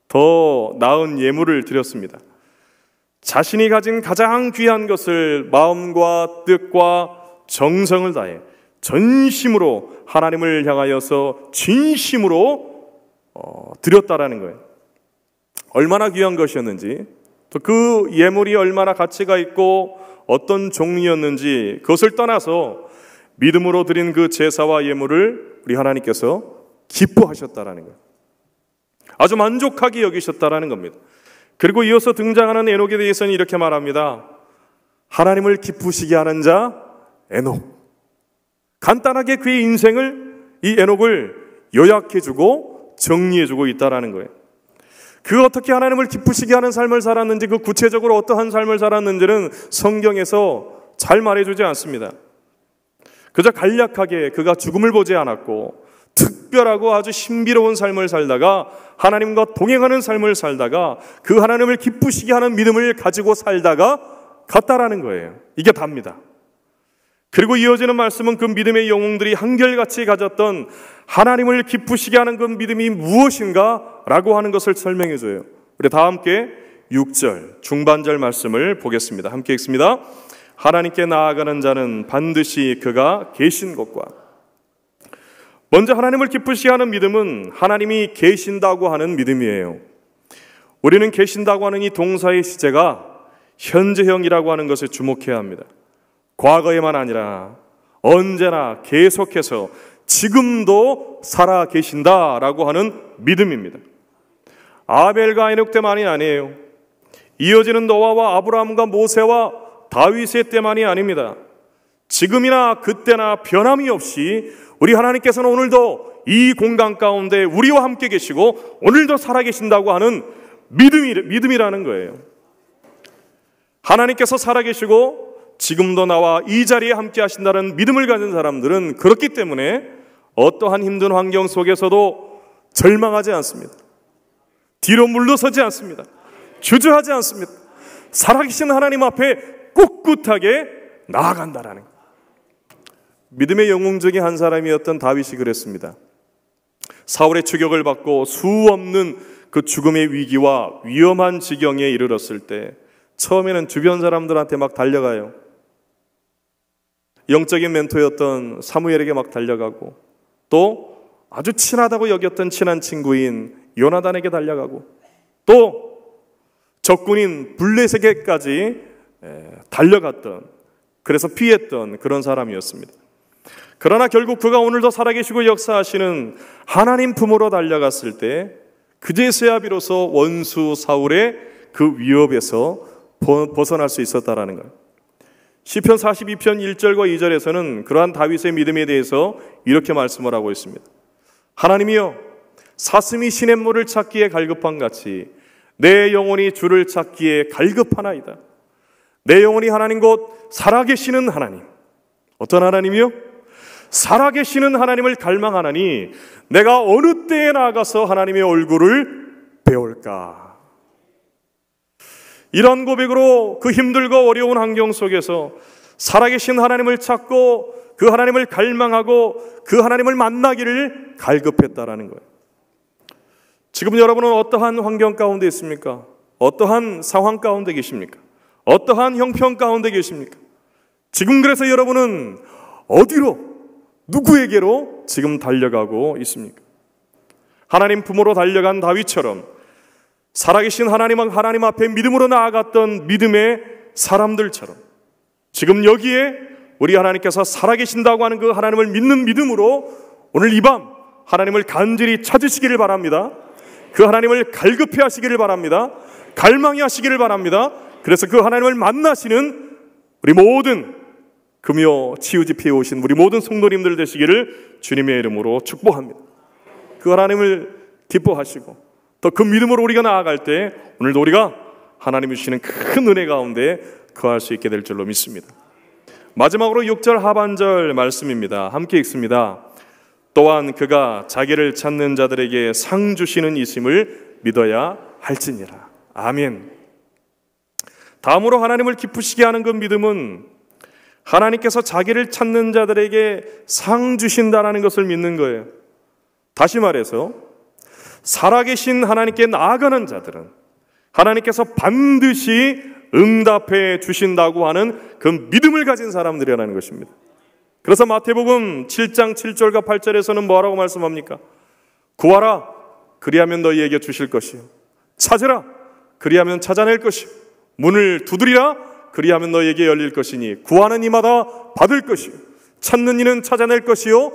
더 나은 예물을 드렸습니다. 자신이 가진 가장 귀한 것을 마음과 뜻과 정성을 다해 전심으로 하나님을 향하여서 진심으로 드렸다라는 거예요. 얼마나 귀한 것이었는지, 또 그 예물이 얼마나 가치가 있고 어떤 종류였는지 그것을 떠나서 믿음으로 드린 그 제사와 예물을 우리 하나님께서 기뻐하셨다라는 거예요. 아주 만족하게 여기셨다라는 겁니다. 그리고 이어서 등장하는 에녹에 대해서는 이렇게 말합니다. 하나님을 기쁘시게 하는 자 에녹. 간단하게 그의 인생을, 이 에녹을 요약해주고 정리해주고 있다라는 거예요. 그 어떻게 하나님을 기쁘시게 하는 삶을 살았는지, 그 구체적으로 어떠한 삶을 살았는지는 성경에서 잘 말해주지 않습니다. 그저 간략하게 그가 죽음을 보지 않았고 특별하고 아주 신비로운 삶을 살다가 하나님과 동행하는 삶을 살다가 그 하나님을 기쁘시게 하는 믿음을 가지고 살다가 갔다라는 거예요. 이게 답니다. 그리고 이어지는 말씀은 그 믿음의 영웅들이 한결같이 가졌던 하나님을 기쁘시게 하는 그 믿음이 무엇인가 라고 하는 것을 설명해 줘요. 우리 다 함께 6절 중반절 말씀을 보겠습니다. 함께 읽습니다. 하나님께 나아가는 자는 반드시 그가 계신 곳과. 먼저 하나님을 기쁘시게 하는 믿음은 하나님이 계신다고 하는 믿음이에요. 우리는 계신다고 하는 이 동사의 시제가 현재형이라고 하는 것에 주목해야 합니다. 과거에만 아니라 언제나 계속해서 지금도 살아 계신다라고 하는 믿음입니다. 아벨과 에녹 때만이 아니에요. 이어지는 노아와 아브라함과 모세와 다윗의 때만이 아닙니다. 지금이나 그때나 변함이 없이 우리 하나님께서는 오늘도 이 공간 가운데 우리와 함께 계시고 오늘도 살아계신다고 하는 믿음이라는 거예요. 하나님께서 살아계시고 지금도 나와 이 자리에 함께 하신다는 믿음을 가진 사람들은 그렇기 때문에 어떠한 힘든 환경 속에서도 절망하지 않습니다. 뒤로 물러서지 않습니다. 주저하지 않습니다. 살아계신 하나님 앞에 꿋꿋하게 나아간다라는 것. 믿음의 영웅 중에 한 사람이었던 다윗이 그랬습니다. 사울의 추격을 받고 수 없는 그 죽음의 위기와 위험한 지경에 이르렀을 때 처음에는 주변 사람들한테 막 달려가요. 영적인 멘토였던 사무엘에게 막 달려가고, 또 아주 친하다고 여겼던 친한 친구인 요나단에게 달려가고, 또 적군인 블레셋에게까지 달려갔던, 그래서 피했던 그런 사람이었습니다. 그러나 결국 그가 오늘도 살아계시고 역사하시는 하나님 품으로 달려갔을 때 그제서야 비로소 원수 사울의 그 위협에서 벗어날 수 있었다라는 거예요. 시편 42편 1절과 2절에서는 그러한 다윗의 믿음에 대해서 이렇게 말씀을 하고 있습니다. 하나님이여, 사슴이 시냇물을 찾기에 갈급한 같이 내 영혼이 주를 찾기에 갈급하나이다. 내 영혼이 하나님 곧 살아계시는 하나님, 어떤 하나님이요? 살아계시는 하나님을 갈망하나니 내가 어느 때에 나아가서 하나님의 얼굴을 배울까? 이런 고백으로 그 힘들고 어려운 환경 속에서 살아계신 하나님을 찾고 그 하나님을 갈망하고 그 하나님을 만나기를 갈급했다라는 거예요. 지금 여러분은 어떠한 환경 가운데 있습니까? 어떠한 상황 가운데 계십니까? 어떠한 형편 가운데 계십니까? 지금 그래서 여러분은 어디로, 누구에게로 지금 달려가고 있습니까? 하나님 품으로 달려간 다윗처럼 살아계신 하나님 앞에 믿음으로 나아갔던 믿음의 사람들처럼 지금 여기에 우리 하나님께서 살아계신다고 하는 그 하나님을 믿는 믿음으로 오늘 이 밤 하나님을 간절히 찾으시기를 바랍니다. 그 하나님을 갈급해 하시기를 바랍니다. 갈망해 하시기를 바랍니다. 그래서 그 하나님을 만나시는 우리 모든 금요 치유집회에 오신 우리 모든 성도님들 되시기를 주님의 이름으로 축복합니다. 그 하나님을 기뻐하시고 또 그 믿음으로 우리가 나아갈 때 오늘도 우리가 하나님이 주시는 큰 은혜 가운데 거할 수 있게 될 줄로 믿습니다. 마지막으로 6절 하반절 말씀입니다. 함께 읽습니다. 또한 그가 자기를 찾는 자들에게 상 주시는 이심을 믿어야 할지니라. 아멘. 다음으로 하나님을 기쁘시게 하는 그 믿음은 하나님께서 자기를 찾는 자들에게 상 주신다는 것을 믿는 거예요. 다시 말해서 살아계신 하나님께 나아가는 자들은 하나님께서 반드시 응답해 주신다고 하는 그 믿음을 가진 사람들이라는 것입니다. 그래서 마태복음 7장 7절과 8절에서는 뭐라고 말씀합니까? 구하라, 그리하면 너희에게 주실 것이요. 찾으라, 그리하면 찾아낼 것이요. 문을 두드리라, 그리하면 너희에게 열릴 것이니 구하는 이마다 받을 것이요. 찾는 이는 찾아낼 것이요.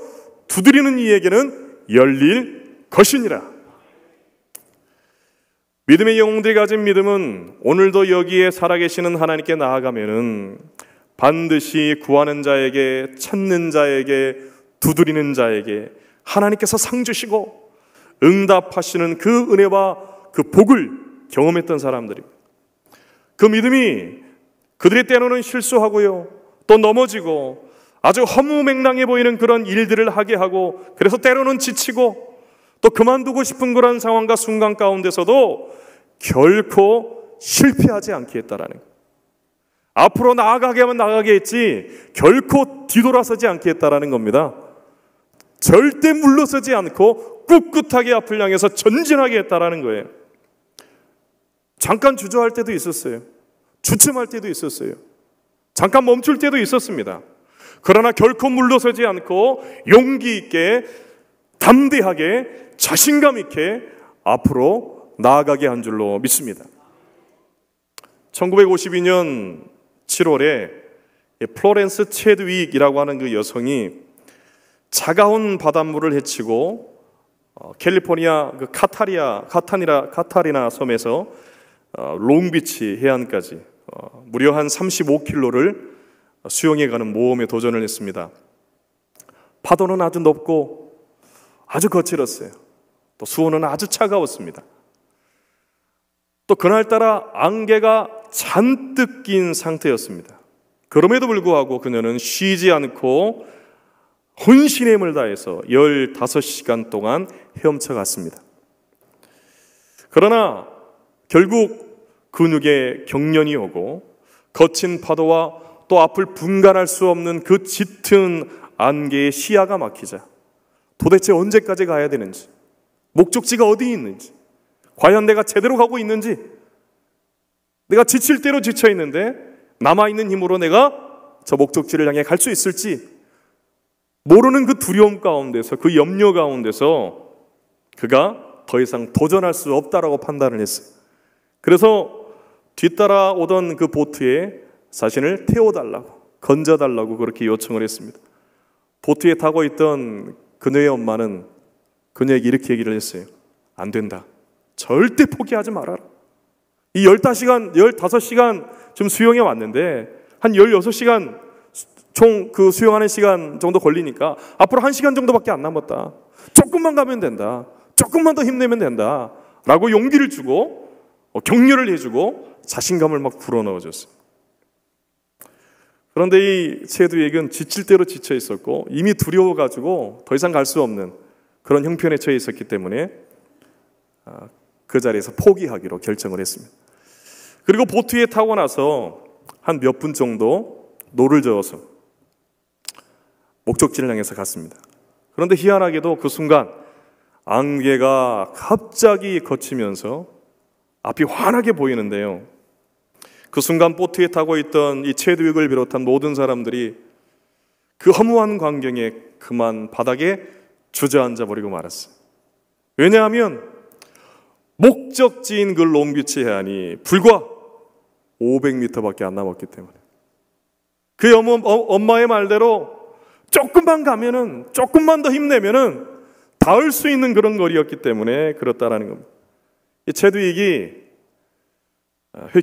두드리는 이에게는 열릴 것이니라. 믿음의 영웅들이 가진 믿음은 오늘도 여기에 살아계시는 하나님께 나아가면은 반드시 구하는 자에게, 찾는 자에게, 두드리는 자에게 하나님께서 상 주시고 응답하시는 그 은혜와 그 복을 경험했던 사람들입니다. 그 믿음이 그들이 때로는 실수하고요, 또 넘어지고 아주 허무맹랑해 보이는 그런 일들을 하게 하고, 그래서 때로는 지치고 또 그만두고 싶은 그런 상황과 순간 가운데서도 결코 실패하지 않게 했다라는 거예요. 앞으로 나아가게 하면 나아가게 했지 결코 뒤돌아서지 않게 했다라는 겁니다. 절대 물러서지 않고 꿋꿋하게 앞을 향해서 전진하게 했다라는 거예요. 잠깐 주저할 때도 있었어요. 주춤할 때도 있었어요. 잠깐 멈출 때도 있었습니다. 그러나 결코 물러서지 않고 용기 있게, 담대하게, 자신감 있게 앞으로 나아가게 한 줄로 믿습니다. 1952년 7월에 플로렌스 체드윅이라고 하는 그 여성이 차가운 바닷물을 헤치고 캘리포니아 그 카타리나 섬에서 롱비치 해안까지 무려 한 35km를 수영해 가는 모험에 도전을 했습니다. 파도는 아주 높고 아주 거칠었어요. 또 수온은 아주 차가웠습니다. 또 그날따라 안개가 잔뜩 낀 상태였습니다. 그럼에도 불구하고 그녀는 쉬지 않고 혼신의 힘을 다해서 15시간 동안 헤엄쳐갔습니다. 그러나 결국 근육에 경련이 오고 거친 파도와 또 앞을 분간할 수 없는 그 짙은 안개의 시야가 막히자 도대체 언제까지 가야 되는지, 목적지가 어디 있는지, 과연 내가 제대로 가고 있는지, 내가 지칠 대로 지쳐 있는데 남아있는 힘으로 내가 저 목적지를 향해 갈 수 있을지 모르는 그 두려움 가운데서, 그 염려 가운데서 그가 더 이상 도전할 수 없다라고 판단을 했어요. 그래서 뒤따라 오던 그 보트에 자신을 태워달라고, 건져달라고 그렇게 요청을 했습니다. 보트에 타고 있던 그녀의 엄마는 그녀에게 이렇게 얘기를 했어요. 안 된다. 절대 포기하지 말아라. 이 15시간 지금 수영해 왔는데 한 16시간 총 그 수영하는 시간 정도 걸리니까 앞으로 1시간 정도밖에 안 남았다. 조금만 가면 된다. 조금만 더 힘내면 된다. 라고 용기를 주고 격려를 해주고 자신감을 막 불어넣어줬어요. 그런데 이 체두익은 지칠 대로 지쳐 있었고 이미 두려워가지고 더 이상 갈 수 없는 그런 형편에 처해 있었기 때문에 그 자리에서 포기하기로 결정을 했습니다. 그리고 보트에 타고 나서 한 몇 분 정도 노를 저어서 목적지를 향해서 갔습니다. 그런데 희한하게도 그 순간 안개가 갑자기 걷히면서 앞이 환하게 보이는데요. 그 순간 보트에 타고 있던 이 체두익을 비롯한 모든 사람들이 그 허무한 광경에 그만 바닥에 주저앉아 버리고 말았어요. 왜냐하면 목적지인 그 롱비치 해안이 불과 500m밖에 안 남았기 때문에, 그 엄마의 말대로 조금만 가면은, 조금만 더 힘내면은 닿을 수 있는 그런 거리였기 때문에 그렇다라는 겁니다. 이 체두익이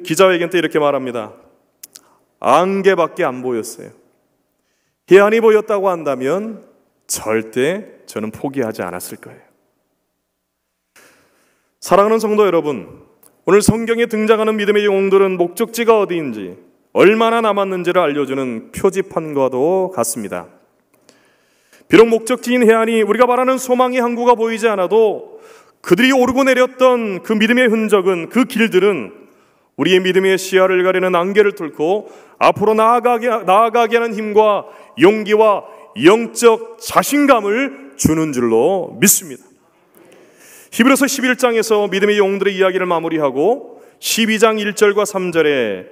기자회견 때 이렇게 말합니다. 안개밖에 안 보였어요. 해안이 보였다고 한다면 절대 저는 포기하지 않았을 거예요. 사랑하는 성도 여러분, 오늘 성경에 등장하는 믿음의 영웅들은 목적지가 어디인지, 얼마나 남았는지를 알려주는 표지판과도 같습니다. 비록 목적지인 해안이 우리가 말하는 소망의 항구가 보이지 않아도 그들이 오르고 내렸던 그 믿음의 흔적은, 그 길들은 우리의 믿음의 시야를 가리는 안개를 뚫고 앞으로 나아가게 하는 힘과 용기와 영적 자신감을 주는 줄로 믿습니다. 히브리서 11장에서 믿음의 영웅들의 이야기를 마무리하고 12장 1절과 3절에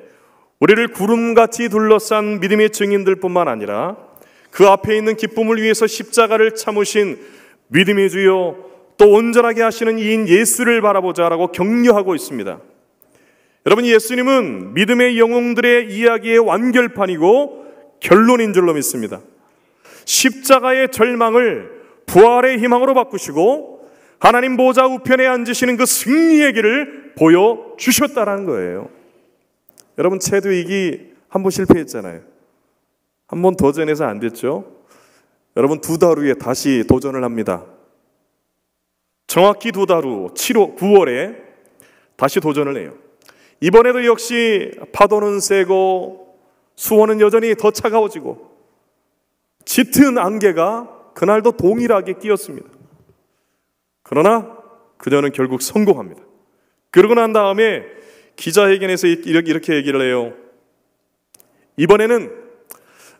우리를 구름같이 둘러싼 믿음의 증인들뿐만 아니라 그 앞에 있는 기쁨을 위해서 십자가를 참으신 믿음의 주여 또 온전하게 하시는 이인 예수를 바라보자라고 격려하고 있습니다. 여러분, 예수님은 믿음의 영웅들의 이야기의 완결판이고 결론인 줄로 믿습니다. 십자가의 절망을 부활의 희망으로 바꾸시고 하나님 보좌 우편에 앉으시는 그 승리의 길을 보여주셨다는 거예요. 여러분, 체두익이 한 번 실패했잖아요. 한 번 도전해서 안 됐죠. 여러분, 2달 후에 다시 도전을 합니다. 정확히 2달 후 9월에 다시 도전을 해요. 이번에도 역시 파도는 세고 수온은 여전히 더 차가워지고 짙은 안개가 그날도 동일하게 끼었습니다. 그러나 그녀는 결국 성공합니다. 그러고 난 다음에 기자회견에서 이렇게 얘기를 해요. 이번에는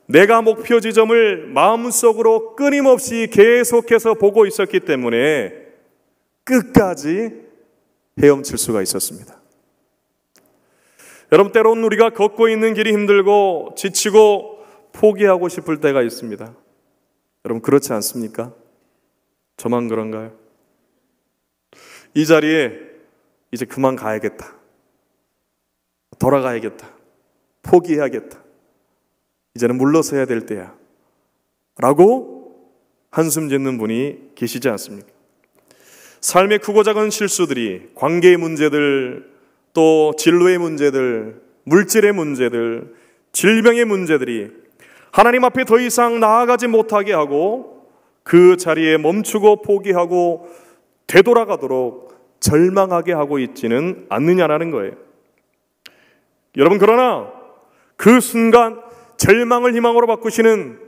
내가 목표 지점을 마음속으로 끊임없이 계속해서 보고 있었기 때문에 끝까지 헤엄칠 수가 있었습니다. 여러분, 때로는 우리가 걷고 있는 길이 힘들고 지치고 포기하고 싶을 때가 있습니다. 여러분, 그렇지 않습니까? 저만 그런가요? 이 자리에 이제 그만 가야겠다. 돌아가야겠다. 포기해야겠다. 이제는 물러서야 될 때야. 라고 한숨 짓는 분이 계시지 않습니까? 삶의 크고 작은 실수들이, 관계의 문제들, 또 진로의 문제들, 물질의 문제들, 질병의 문제들이 하나님 앞에 더 이상 나아가지 못하게 하고 그 자리에 멈추고 포기하고 되돌아가도록 절망하게 하고 있지는 않느냐라는 거예요. 여러분, 그러나 그 순간 절망을 희망으로 바꾸시는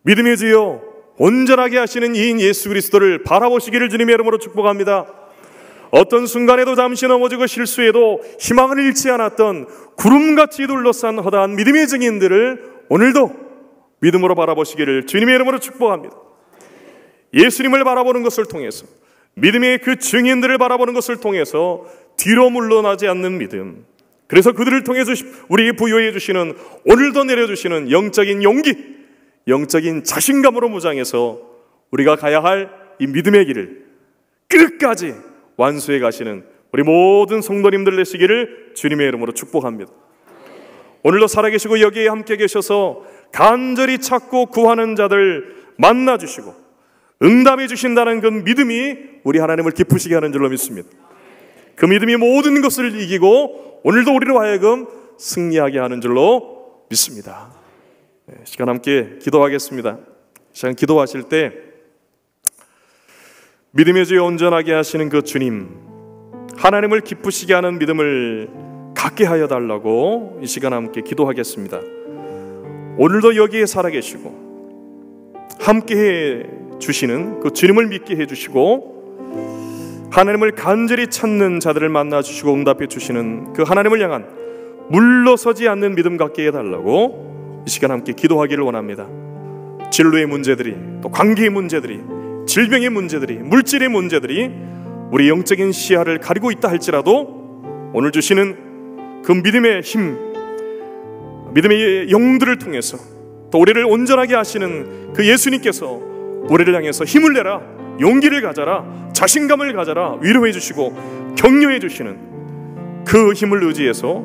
믿음의 주여 온전하게 하시는 이인 예수 그리스도를 바라보시기를 주님의 이름으로 축복합니다. 어떤 순간에도 잠시 넘어지고 실수해도 희망을 잃지 않았던 구름같이 둘러싼 허다한 믿음의 증인들을 오늘도 믿음으로 바라보시기를 주님의 이름으로 축복합니다. 예수님을 바라보는 것을 통해서, 믿음의 그 증인들을 바라보는 것을 통해서 뒤로 물러나지 않는 믿음, 그래서 그들을 통해서 우리에게 부여해 주시는, 오늘도 내려주시는 영적인 용기, 영적인 자신감으로 무장해서 우리가 가야 할 이 믿음의 길을 끝까지 완수해 가시는 우리 모든 성도님들 되시기를 주님의 이름으로 축복합니다. 오늘도 살아계시고 여기에 함께 계셔서 간절히 찾고 구하는 자들 만나주시고 응답해 주신다는 그 믿음이 우리 하나님을 기쁘시게 하는 줄로 믿습니다. 그 믿음이 모든 것을 이기고 오늘도 우리로 하여금 승리하게 하는 줄로 믿습니다. 시간 함께 기도하겠습니다. 시간 기도하실 때 믿음의 주에 온전하게 하시는 그 주님, 하나님을 기쁘시게 하는 믿음을 갖게 하여 달라고 이 시간 함께 기도하겠습니다. 오늘도 여기에 살아계시고 함께 해 주시는 그 주님을 믿게 해 주시고 하나님을 간절히 찾는 자들을 만나 주시고 응답해 주시는 그 하나님을 향한 물러서지 않는 믿음 갖게 해달라고 이 시간 함께 기도하기를 원합니다. 진로의 문제들이, 또 관계의 문제들이, 질병의 문제들이, 물질의 문제들이 우리 영적인 시야를 가리고 있다 할지라도 오늘 주시는 그 믿음의 힘, 믿음의 영들을 통해서 또 우리를 온전하게 하시는 그 예수님께서 우리를 향해서 힘을 내라, 용기를 가져라, 자신감을 가져라 위로해 주시고 격려해 주시는 그 힘을 의지해서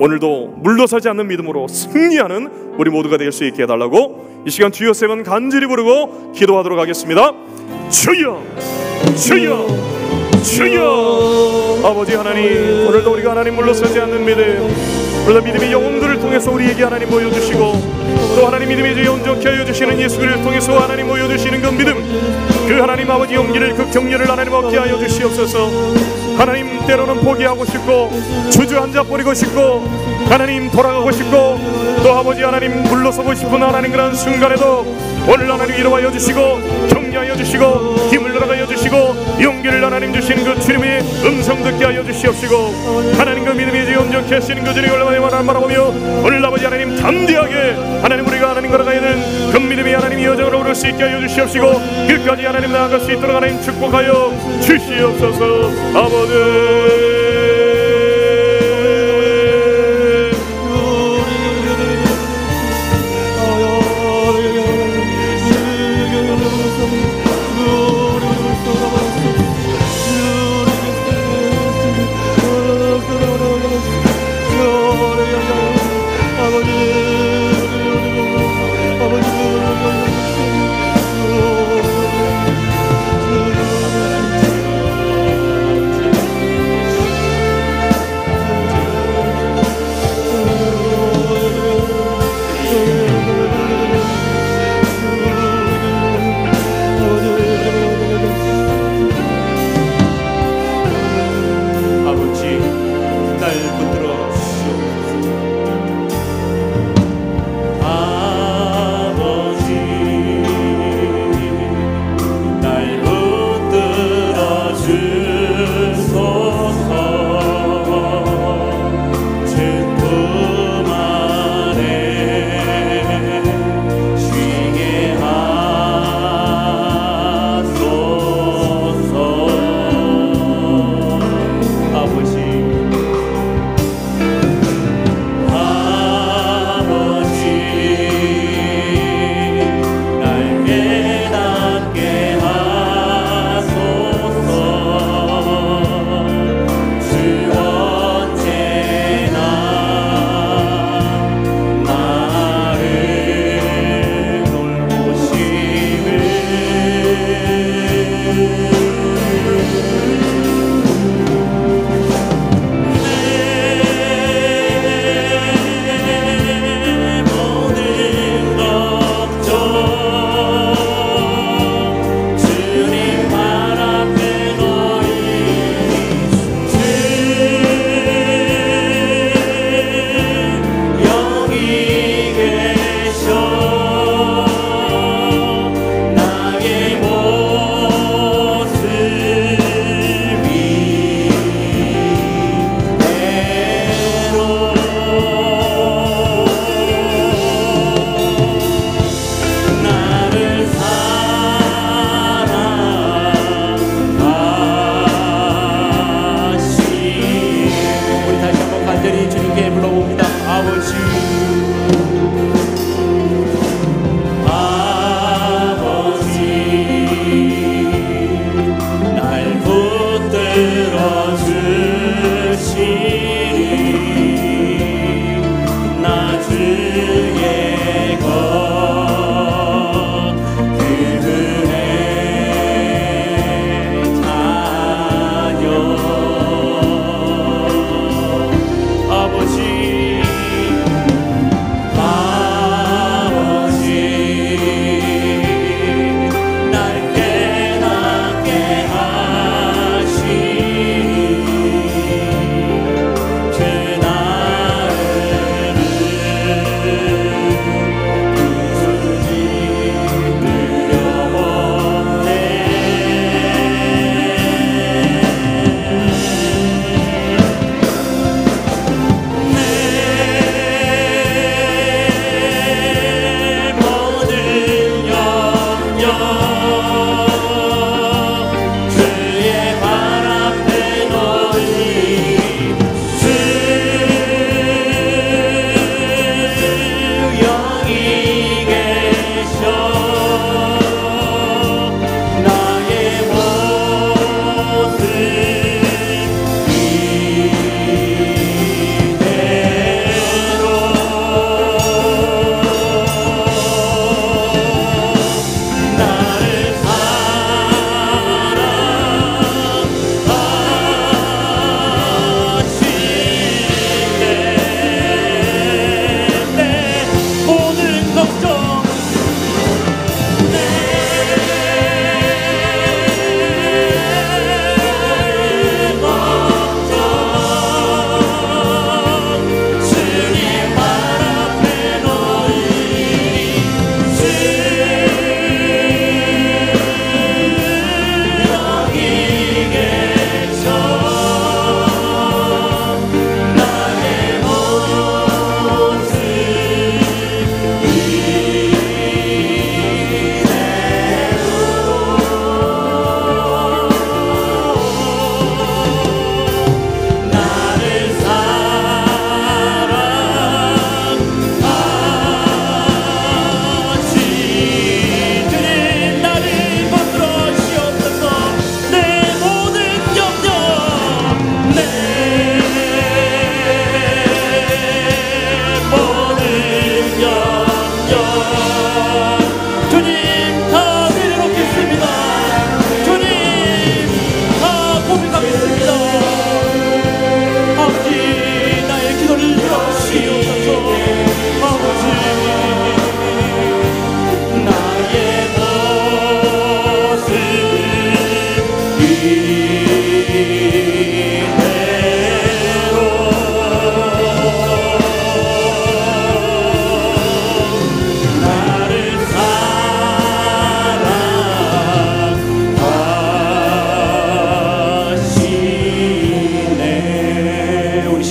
오늘도 물러서지 않는 믿음으로 승리하는 우리 모두가 될 수 있게 해달라고 이 시간 주여 세 번 간절히 부르고 기도하도록 하겠습니다. 주여, 주여, 주여. 아버지 하나님, 오늘도 우리가 하나님 물러서지 않는 믿음, 오늘도 믿음의 영웅들을 통해서 우리에게 하나님 보여주시고 또 하나님 믿음의 주 온전케 하여 주시는 예수를 통해서 하나님 보여주시는 그 믿음, 그 하나님 아버지 용기를, 그 격려를 하나님 얻게 하여 주시옵소서. 하나님 때로는 포기하고 싶고 주저앉아 버리고 싶고 하나님 돌아가고 싶고 또 아버지 하나님 물러서고 싶은 하나님 그런 순간에도 오늘 하나님 위로하여 주시고 격려하여 주시고 힘을 들어가여 주시고 용기를 하나님 주신 그 주님의 음성 듣게 하여 주시옵시고 하나님 그 믿음의 주 온전케 하시는 그 주님을 하나님 바라보며 오늘 아버지 하나님 담대하게 하나님 우리가 하나님 걸어가야 되는 그 믿음의 하나님 여정을 오를 수 있게 하여 주시옵시고 끝까지 하나님 나아갈 수 있도록 하나님 축복하여 주시옵소서. 아버지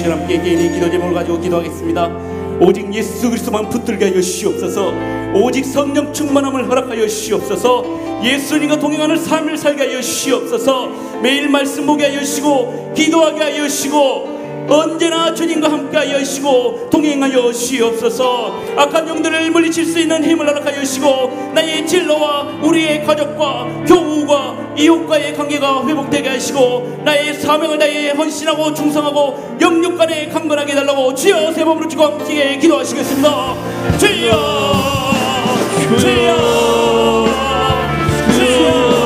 시간 함께 개인의 기도 제목을 가지고 기도하겠습니다. 오직 예수 그리스도만 붙들게 하여 주시옵소서. 오직 성령 충만함을 허락하여 주시옵소서. 예수님과 동행하는 삶을 살게 하여 주시옵소서. 매일 말씀 보게 하여 주시고 기도하게 하여 주시고 언제나 주님과 함께 하여 주시고 동행하여 주시옵소서. 악한 영들을 물리칠 수 있는 힘을 허락하여 주시고 나의 진로와 우리의 가족과 교우와 이웃과의 관계가 회복되게 하시고 나의 사명을 다해 헌신하고 충성하고 영육 간에 강건하게 해달라고 주여 세 번으로 주고 함께 기도하시겠습니다. 주여 주여 주여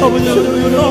아버지 하나님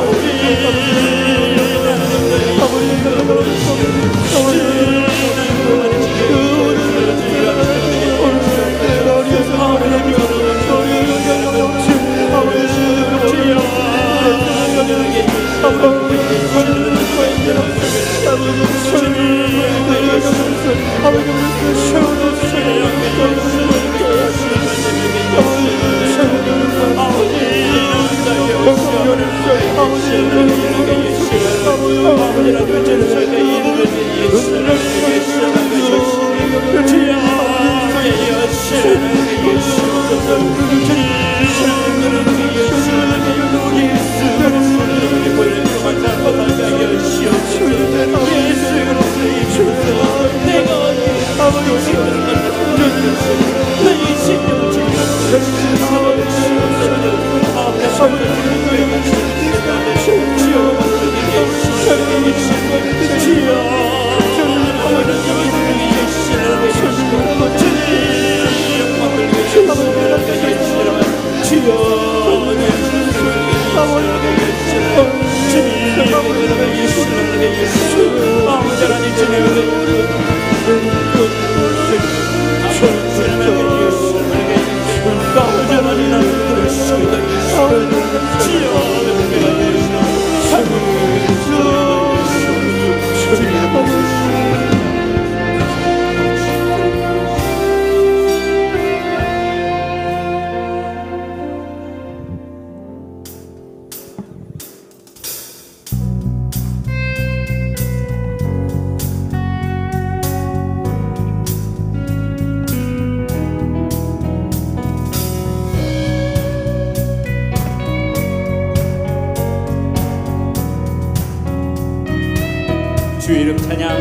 주 이름 찬양,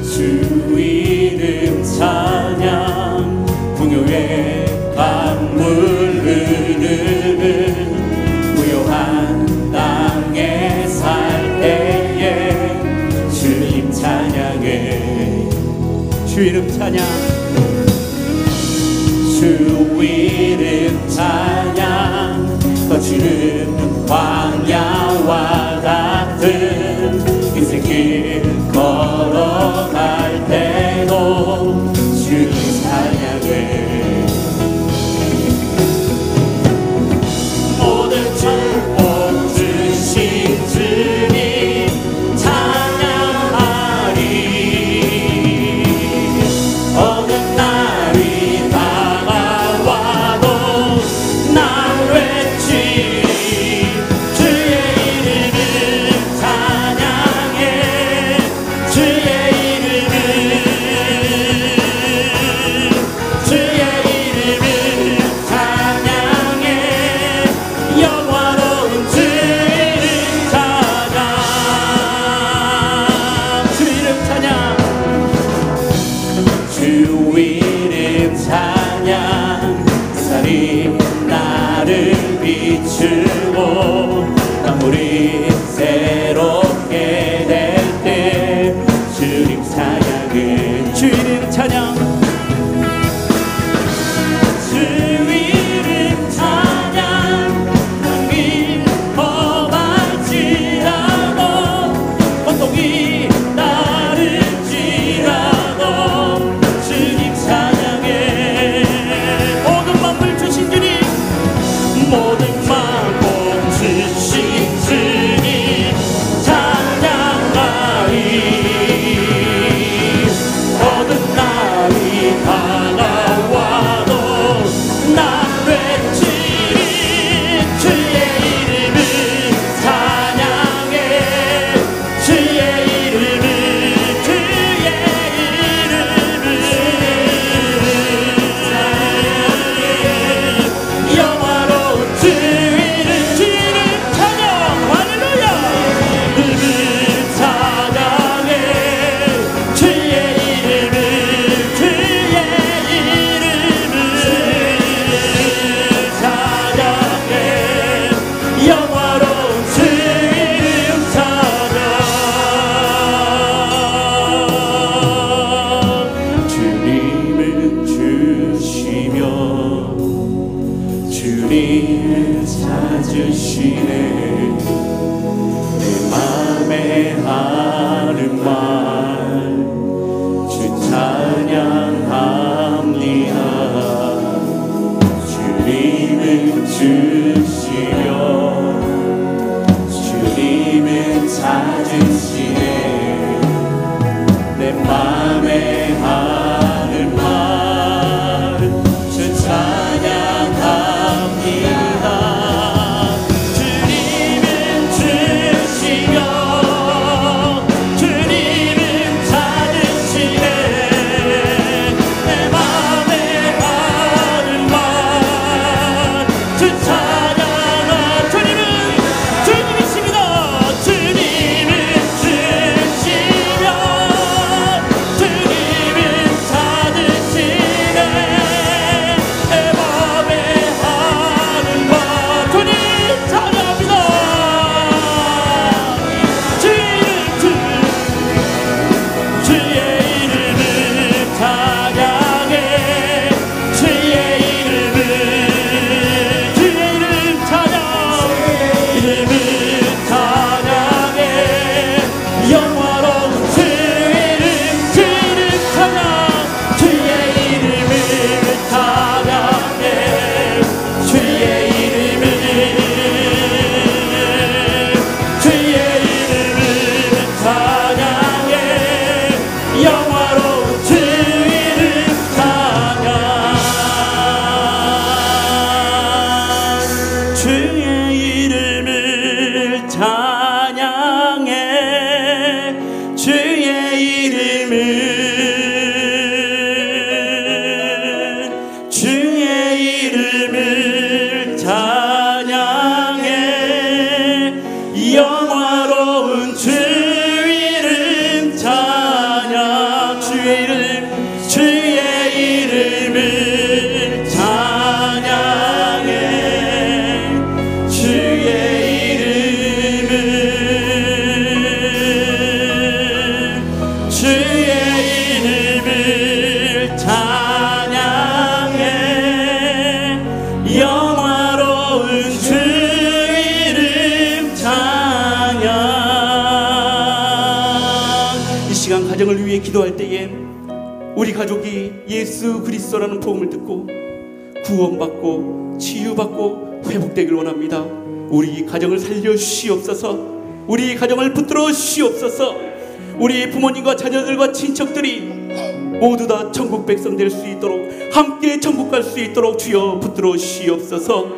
주 이름 찬양, 풍요의 강물 흐르는 무효한 땅에 살 때에 주 이름 찬양해. 주 이름 찬양, 주 주 이름 찬양 거칠은 광야와 같은 인생길 걸어갈 때도 주님 찬양해 모든 축복 주신 주님 찬양하리 어느 날이 다가와도 난 외치리 주의 이름을 찬양해 주의 이름을 찬양해 영화로운 주 이름 찬양 주 이름 찬양 주 이름 찬양 살이 나를 비추고 만물이 새롭게 될 때 주님 찬양해 주 이름 찬양 주 이름 찬양 강길 험할지라도 고통이 따를지라도 주님 찬양해 모든 만물 주신 주님 모든 만복 주신 주님 찬양하리 어떤 날이 다가와도 난 외치리 주의 이름을 찬양해 주의 이름을 찬양해 영화로운 주 이름 찬양 할렐루야 이름을 찬양해 주의 이름을 찬양해 영화로운 주 이름 찬양 주님을 주시며 주님을 찾으시네 내 맘에 하는 말 주 찬양합니다 주님을 주시며 주님을 찾으시네 내 맘에 하는 말 주 찬양합니다 주님은 주시며 우리 가족이 예수 그리스도라는 복음을 듣고 구원받고 치유받고 회복되길 원합니다. 우리 가정을 살려주시옵소서. 우리 가정을 붙들어 주시옵소서. 우리 부모님과 자녀들과 친척들이 모두 다 천국 백성 될 수 있도록, 함께 천국 갈 수 있도록 주여 붙들어 주시옵소서.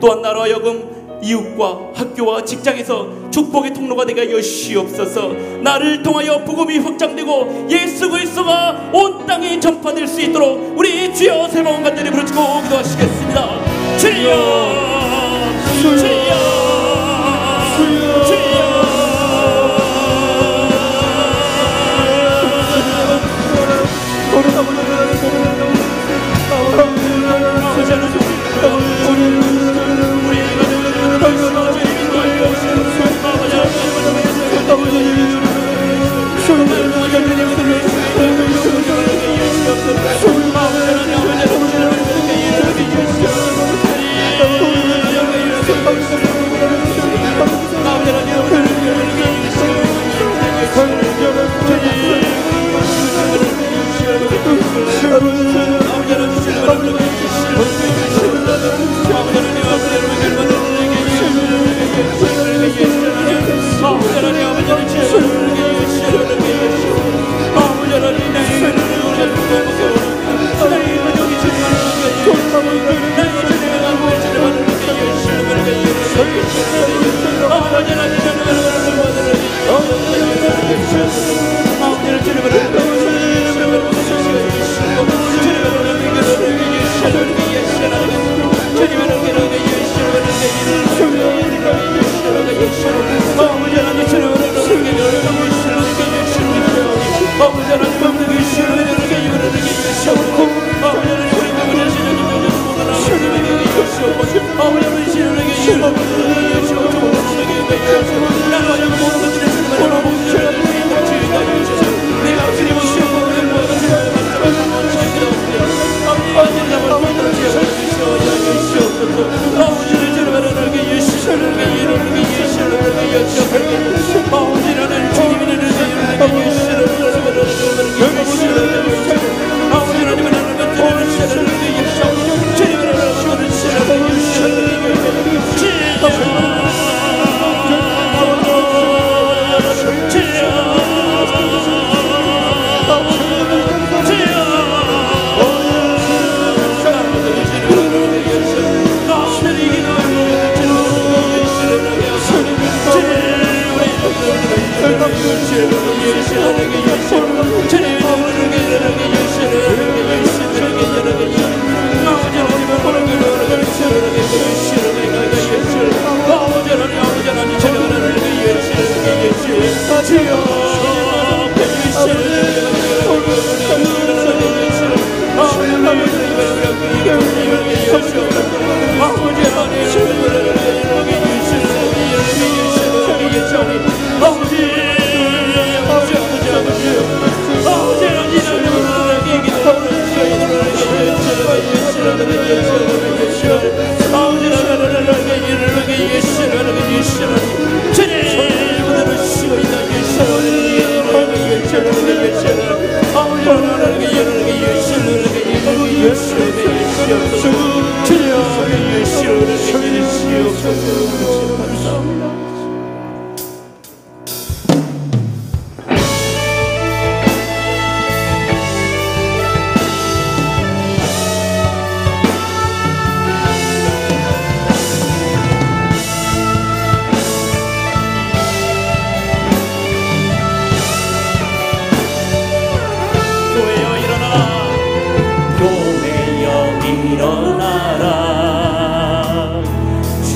또한 나로 하여금 이웃과 학교와 직장에서 축복의 통로가 되게 하여 주시옵소서. 나를 통하여 복음이 확장되고 예수 그리스도가 온 땅에 전파될 수 있도록 우리 주여 세 번 간절히 부르짖고 기도하시겠습니다. 주여, 주여, 주여.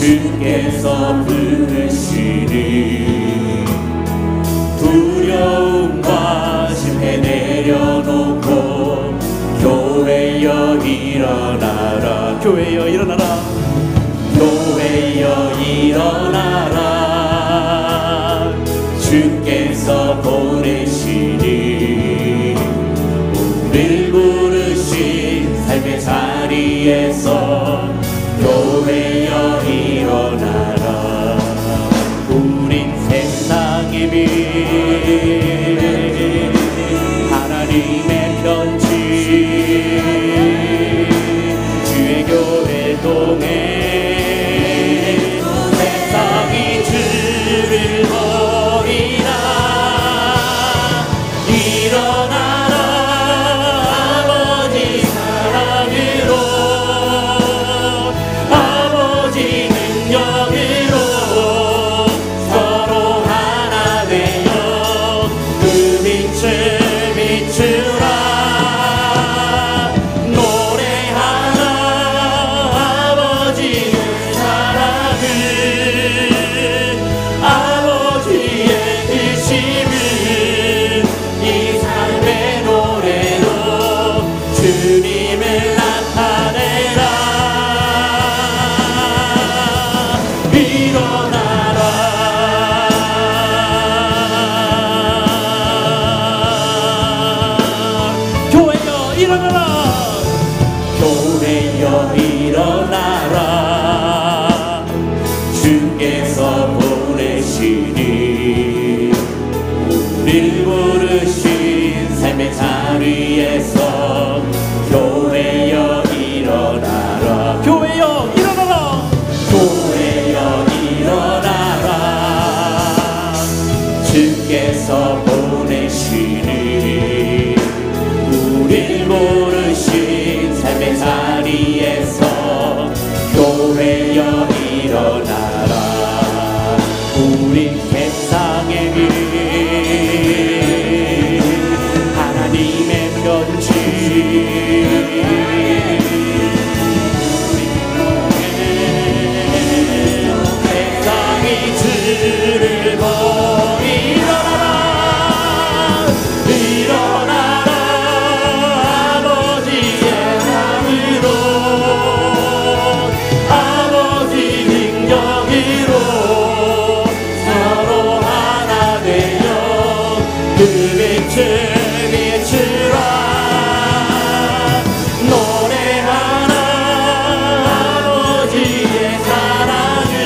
주께서 부르시니 두려움과 실패 내려놓고 교회여 일어나라. 교회여 일어나라. 교회여 일어나라. 주께서 보내시니 우릴 부르신 삶의 자리에서 교회여 일어나라. 우린 세상의 빛 하나님의 편지 교회여 일어나라. 주께서 보내시니 우릴 부르신 삶의 자리에서 교회여 일어나라. 교회여 일어나라. 교회여 일어나라. 주께서 보내시니 우릴 부르신 삶의 자리에서 교회여 일어나라. 우리 세상의 빛 하나님의 편지 세상이 들고 일어나라. 일어나라. 아버지의 사랑으로 아버지 능력으로 서로 하나 되어 그 빛을 비추라. 노래하라. 아버지의 사랑을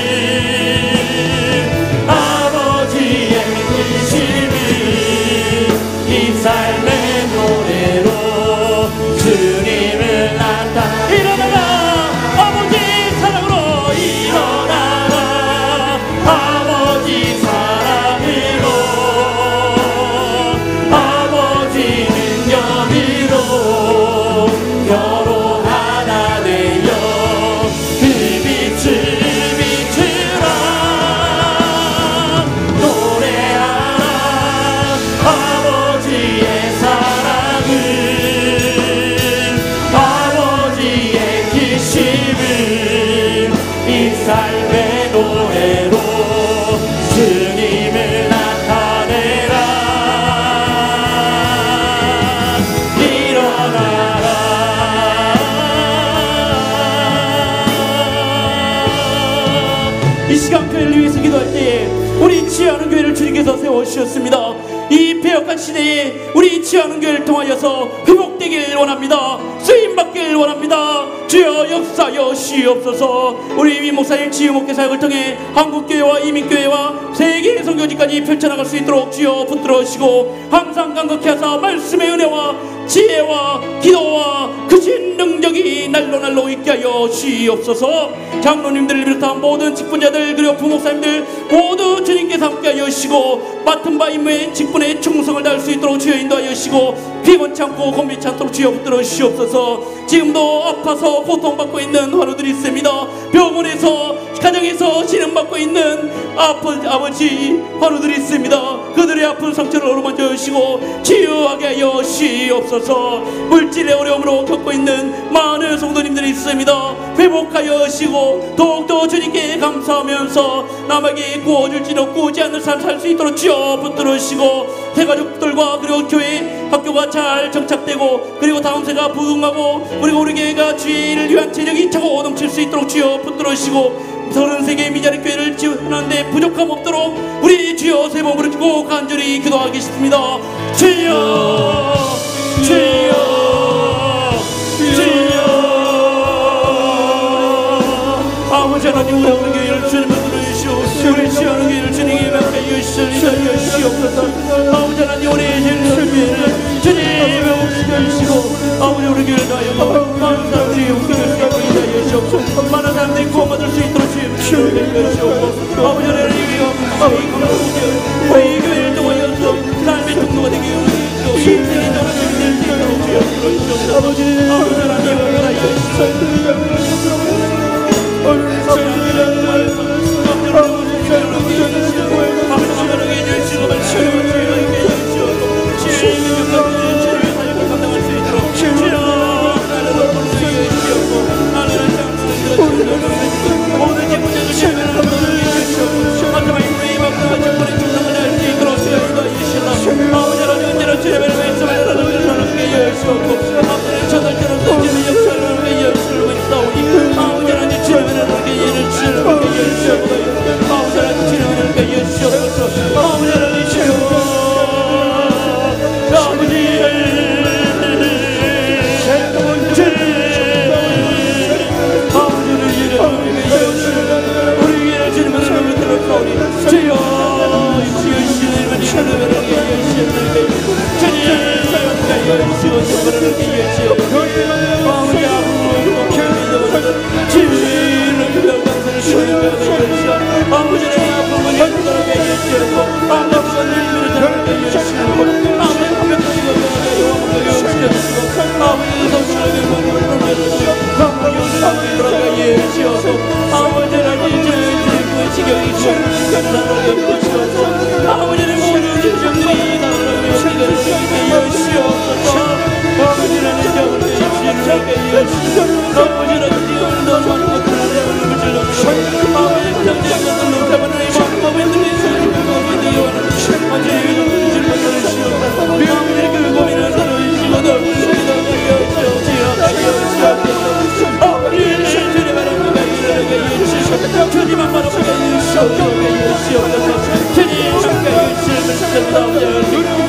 아버지의 뜻임을 이 삶의 노래로 주님을 나타. 일어나라. 아버지 사랑으로 일어나라. 아버지 사랑으로 아버지 능력으로 서로 하나 되어 그 빛을 비추라. 노래하라. 아버지의 사랑을 아버지의 기심을 이 삶의 노래로 주님을 나타내라. 일어나라. 이 시간 교회를 위해서 기도할 때에 우리 지혜하는 교회를 주님께서 세워주셨습니다. 이 배역한 시대에 우리 지혜하는 교회를 통하여서 회복되길 원합니다. 쓰임받길 원합니다. 주여 역사여 시옵소서. 우리 이민 목사님 지혜목회 사역을 통해 한국교회와 이민교회와 세계 선교지까지 펼쳐나갈 수 있도록 주여 붙들어주시고 항상 간곡히 하사 말씀의 은혜와 지혜와 기도와 크신 능력이 날로 있게 하여 주시옵소서. 장로님들을 비롯한 모든 직분자들 그리고 부목사님들 모두 주님께서 함께하여 주시고 맡은 바 임무의 직분에 충성을 다할 수 있도록 주여 인도하여 주시고 피곤치 않고 곤비치 않도록 주여 붙들어 주시옵소서. 지금도 아파서 고통받고 있는 환우들이 있습니다. 병원에서 가정에서 진행받고 있는 아픈 아버지 환우들이 있습니다. 그들의 아픈 상처를 어루만져 주시고 치유하게 하여 주시옵소서. 물질의 어려움으로 겪고 있는 많은 성도님들이 있습니다. 회복하여 주시고 더욱더 주님께 감사하면서 남에게 구워줄지도 구우지 않는 삶 살 수 있도록 주여 붙들어 주시고 대가족들과 그리고 교회 학교가 잘 정착되고 그리고 다음 세가 부흥하고 그리고 우리 교회가 주의를 위한 재력이 차고 넘칠 수 있도록 주여 붙들어 주시고 33개의 미자리 교회를 지원하는데 부족함 없도록 우리 주여 세 번 부르짖고 간절히 기도하겠습니다. 주여 주여 주여. 아버지 하나님 우리 교회를 주님 들어주시오. 우리 지하는 교회를 주님께 맡겨 주시옵소서. 아버지 하나님 우리 교회를 주님의 목숨을 주시고 아버지 우리 교회를 다하여 많은 사람들이 교회를 세우게 주시옵소서. 많은 사람들이 구원받을 수 있도록 주님을 주시옵소서. 아버지 하나님 우리 교회를 통하여서 삶의 통로가 되게 해주시옵소서. 인생의 전환을 될 수 있도록 주시옵소서. 아버지 하나님 우리 모든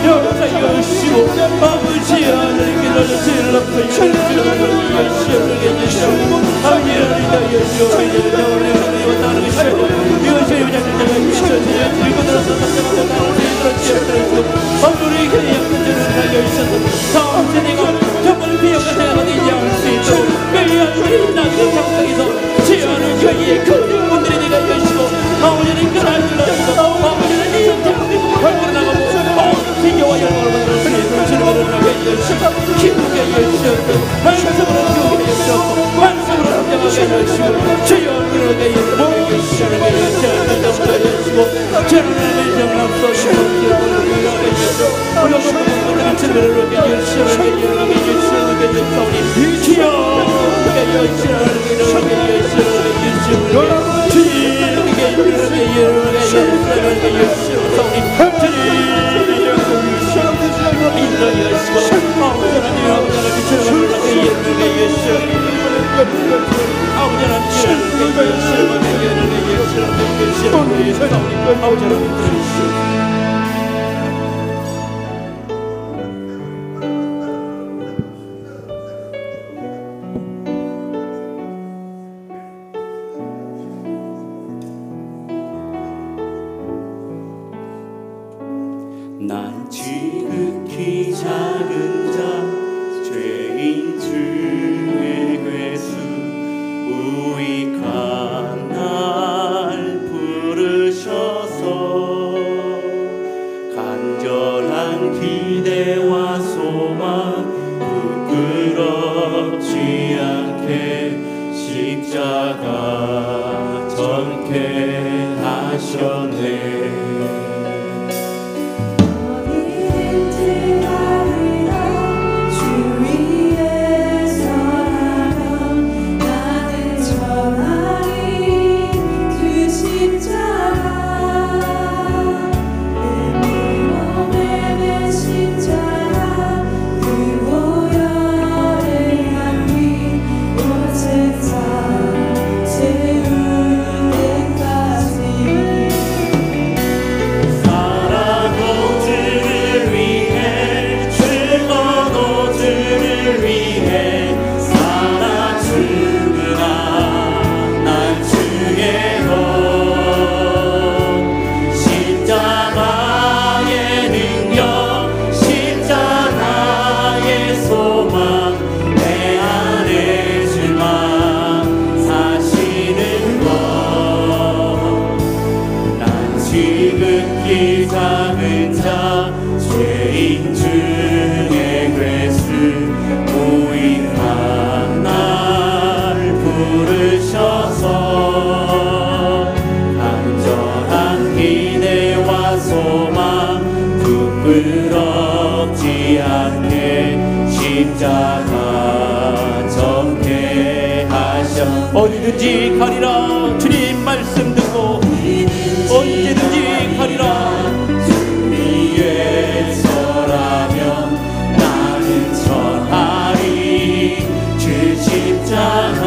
역사에 여시고 아버지 하나님께 너를 죄를 엎고 여시고 아버지 하나님께 여시고 나를 시고 이것이 자신자가 있어서 들고 들어서 우리 교회 약간들을 살려 있어서 다음 세대가 정말 비역과 생각하는 인정할 수 있도록 매일 우리 나그 정상에서 지어하는 교회의 큰 분들이 내가 여시고 아버지는 그날 불러주고 아버지는 이 대한민국 벌거로 나가고 기교와 영광을 받는 주님을 나게 여시고 기쁘게 여시고 만성으로 기쁘게 여시고 만성으로 함정하게 여시고 주여 그러게 여시고 저는 정합소 시험하게 여시고 우리가 주님을 열심하게 여시고 기여하게 난 지극히 작은 자 죄인 중에 괴수 우익한 날 부르셔서 간절한 기대와 소망 부끄럽지 않게 십자가 전케 하셨네. 지극히 작은 자 죄인 중에 괴수 무익한 날 부르셔서 간절한 기대와 소망 부끄럽지 않게 십자가 전케 하셔. 어디든지 가리라 주님 말씀 듣고 언제든지 가리라. 주 위에서라면 나는 전하리 주 십자가.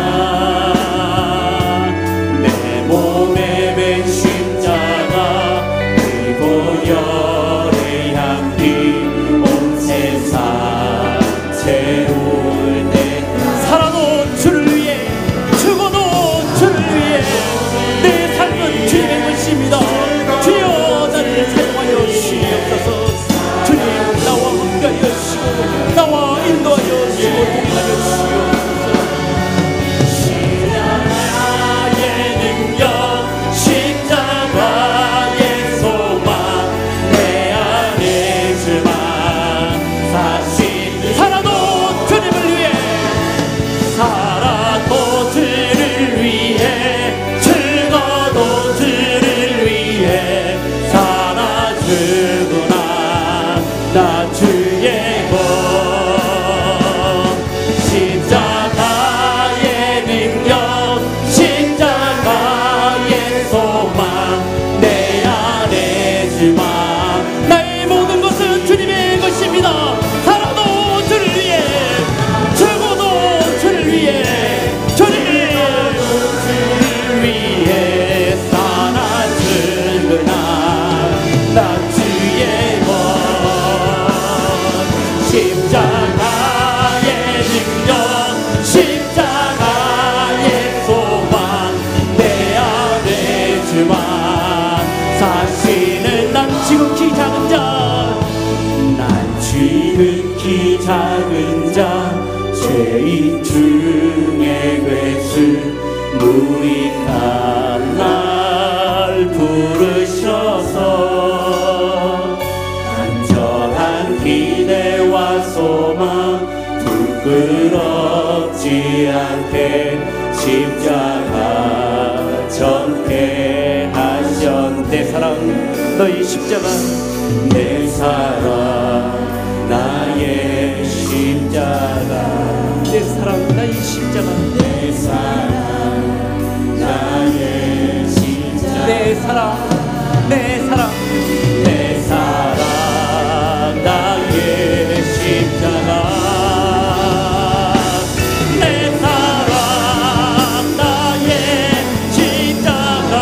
내 몸에 맨 십자가 그리고 열의 향기 온 세상 채울 때 살아도 주를 위해 죽어도 주를 위해 내 삶은 주님의 것입니다. 작은 자 죄인 중에 괴수 무익한 날 부르셔서 간절한 기대와 소망 부끄럽지 않게 십자가 전케 하셨. 내 사랑 너희 십자가 내 사랑 나의 십자가 내 사랑 나의 십자가 내 사랑 나의 십자가 내 사랑 내 사랑 내 사랑 나의 십자가 내 사랑 나의 십자가.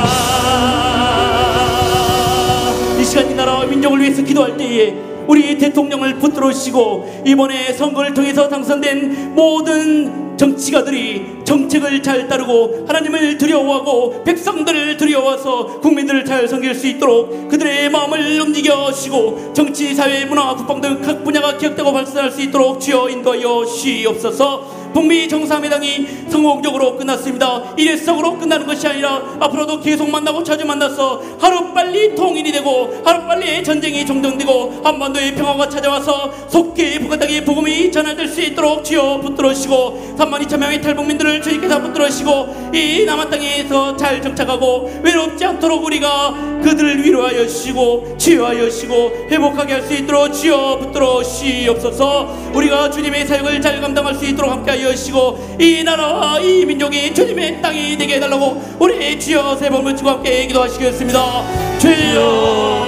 이 시간 이 나라와 민족을 위해서 기도할 때에 우리 대통령을 붙들으시고 이번에 선거를 통해서 당선된 모든 정치가들이 정책을 잘 따르고 하나님을 두려워하고 백성들을 두려워해서 국민들을 잘 섬길 수 있도록 그들의 마음을 움직여시고 정치, 사회, 문화, 국방 등 각 분야가 기억되고 발전할 수 있도록 주여 인도하여 주시옵소서. 북미 정상회담이 성공적으로 끝났습니다. 일회성으로 끝나는 것이 아니라 앞으로도 계속 만나고 자주 만나서 하루빨리 통일이 되고 하루빨리 전쟁이 종정되고 한반도의 평화가 찾아와서 속히 북한 땅에 복음이 전해질 수 있도록 주여 붙들으시고 32,000명의 탈북민들을 주님께서 붙들으시고 이 남한 땅에서 잘 정착하고 외롭지 않도록 우리가 그들을 위로하여 주시고 치유하여 주시고 회복하게 할 수 있도록 주여 붙들으시옵소서. 우리가 주님의 사역을 잘 감당할 수 있도록 함께하여 주시고 이 나라와 이 민족이 주님의 땅이 되게 해달라고 우리 주여 세 번을 치고 함께 기도하시겠습니다. 주여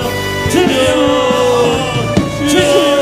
주여 주여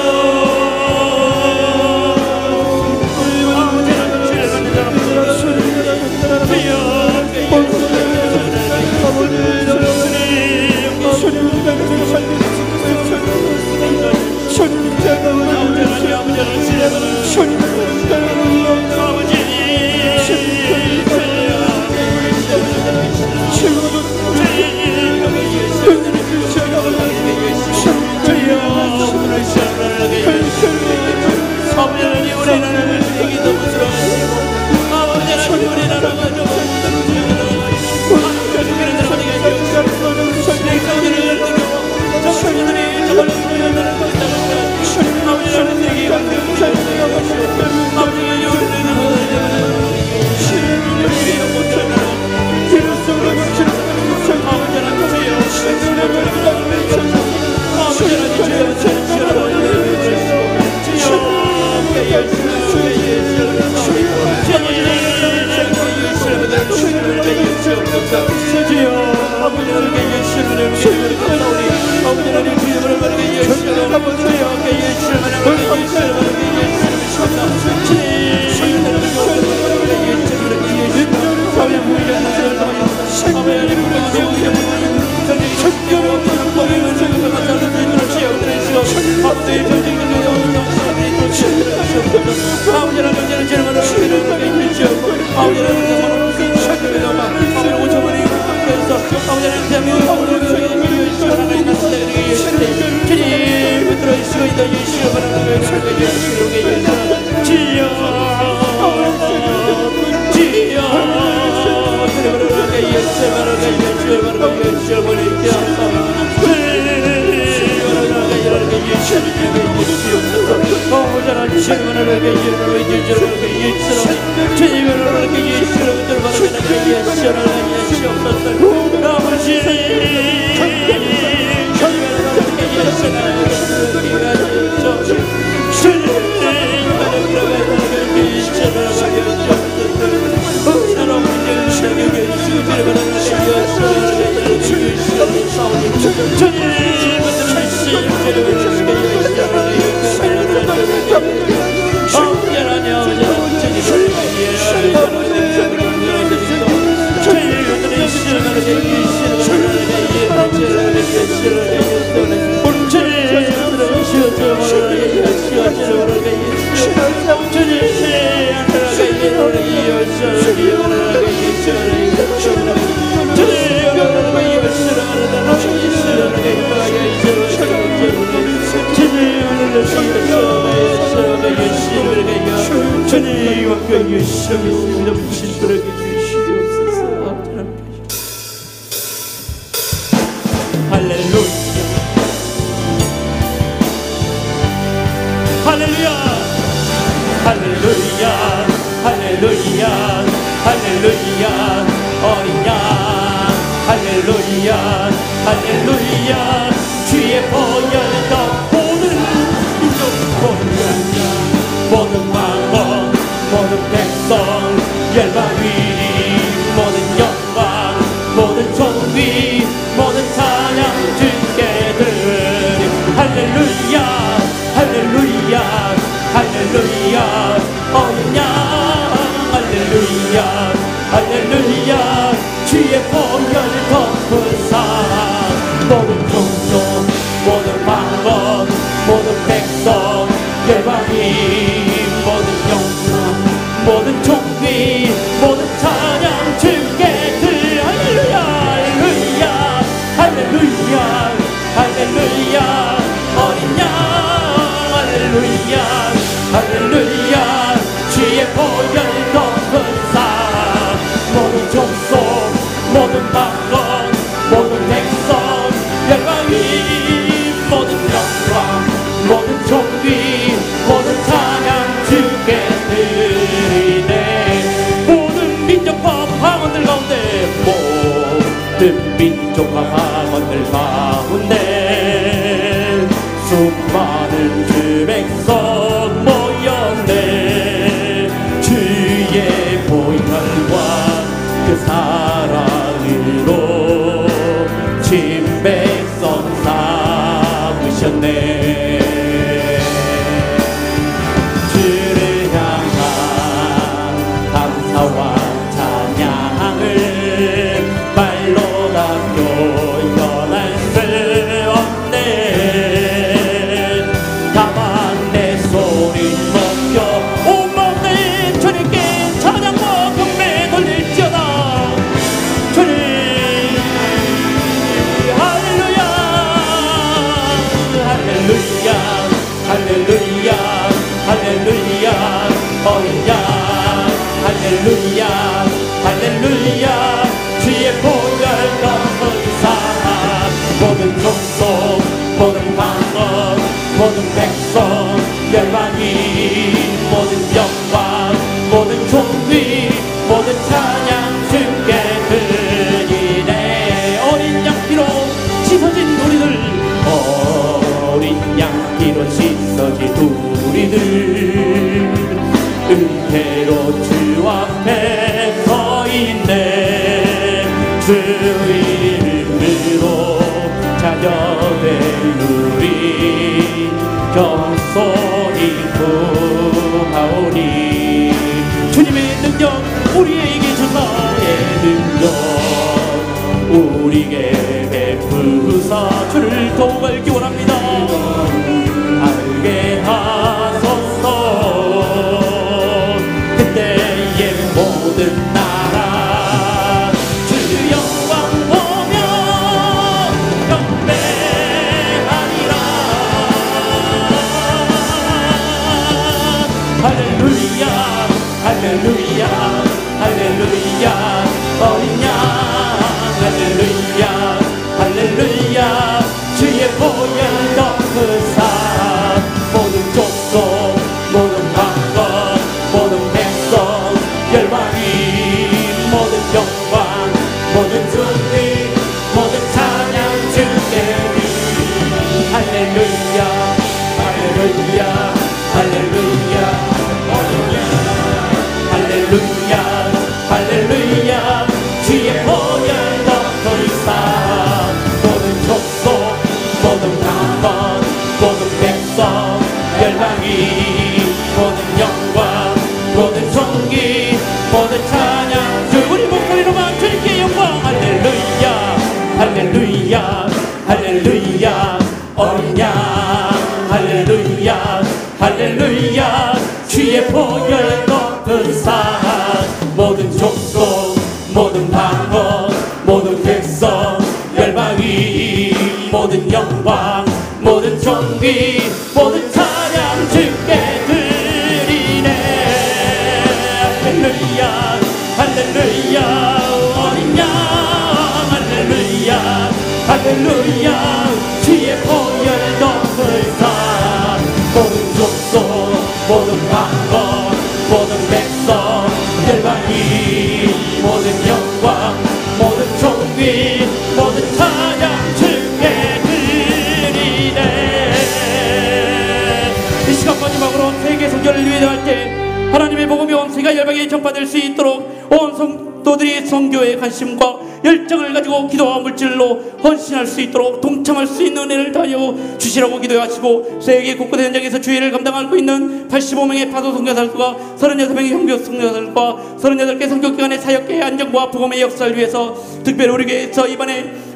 주님 주시옵소서. 신들에게 주시옵소서. 할렐루야 할렐루야 할렐루야 할렐루야 할렐루야 어린 양 할렐루야 할렐루야 주의 보혈 모든 민족 모든 왕국 모든 백성 열방 위 모든 영광 모든 존귀 모든 찬양 주께 드리 할렐루야 할렐루야 할렐루야 어린 양 할렐루야 할렐루야 주의 보혈 덮으사 모든 종족 모든 방언 모든 백성 열방이 모든 영광 모든 종귀 모든 찬양 주께 드리 할렐루야 할렐루야 할렐루야 어린 양 할렐루야 할렐루야 주의 보혈 덮으사 모든 족속 모든 방언 모든 백성 열방이 모든 영광 모든 종귀 모든 찬양 주께 드리네 모든 민족과 방언들 가운데 모든 민족과 방언들 가운데 수많은 주 백성 모였네 주의 보혈과 그 사랑으로 진 백성 삼으셨네 주를 향한 감사와 찬양을 말로 다 표현할 수 없네 다만 내 소리 높여 온 마음에 주님께 찬양과 경배 돌릴지어다 주님 할렐루야 할렐루야 할렐루야 할렐루야 어린 양 할렐루야 할렐루야 주의 보혈 덮으사 모든 족속 모든 방언 모든 백성 열방이 모든 영광 모든 종귀 모든 찬양 주께 드리네 어린 양 피로 씻어진 우리들 어린 양 피로 씻어진 우리들 은혜로 주 앞에 서 있네 주 이름으로 자녀된 우리 겸손히 구하오니 주님의 능력 우리에게 주사의 능력 우리에게 베푸사 주를 더욱 알기 원합니다 알게 하소서 그때의 모든 나라 주 영광 보며 경배하리라 할렐루야 할렐루야 할렐루야 어린 양 할렐루야 할렐루야 주의 보혈 덮으사 모든 족속 모든 방언 모든 백성 열방이 모든 영광 모든 존귀 모든 찬양 주께 할렐루야 할렐루야 할렐루야 할렐루야 할렐루야 주의 보혈 덮으사 모든 족속 모든 방언 모든 백성 열방이 모든 영광 모든 존귀 모든 찬양 주 우리 목소리로만 주님께 영광 할렐루야 할렐루야 할렐루야 어린 양 할렐루야 할렐루야 주의 보혈 덮으사 모든 족속 모든 방언 모든 백성 열방이 모든 영광 모든 존귀 모든 찬양 주께 드리네 할렐루야 주의 보혈 덮을사 모든 족속 모든 방법 모든 백성 열방이 모든 영광 모든 존귀 모든 찬양 주께 드리네. 이 시간 마지막으로 세계 선교를 위해 할 때 하나님의 복음이 온 세계 열방에 전파될 수 있도록 온 성도들이 선교에 관심과 열정을 가지고 기도와 물질로 헌신할 수 있도록 동참할 수 있는 은혜를 다하여 주시라고 기도하시고 세계 곳곳 현장에서 주의를 감당하고 있는 85명의 파도 선교사들과 36명의 형교 선교사들과 38개 선교기관의 사역계의 안정과 복음의 역사를 위해서 특별히 우리 교회에서 이번에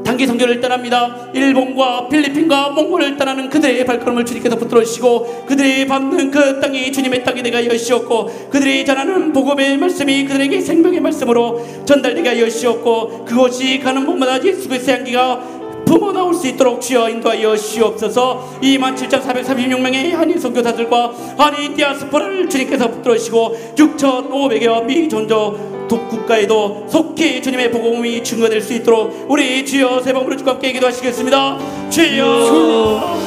단기 선교를 떠납니다. 일본과 필리핀과 몽골을 떠나는 그들의 발걸음을 주님께서 붙들어 주시고 그들이 밟는 그 땅이 주님의 땅이 되게 하여 주시옵고 그들이 전하는 복음의 말씀이 그들에게 생명의 말씀으로 전달되게 하여 주시옵고 그곳이 가는 곳마다 예수 그리스도의 향기가 품어나올 수 있도록 주여 인도하여 주시옵소서. 27,436명의 한인 선교사들과 한인 디아스포라를 주님께서 붙들어 주시고 6,500여 미존조 독국가에도 속히 주님의 복음이 증거될 수 있도록 우리 주여 세 번으로 주께 함께 기도하시겠습니다. 주여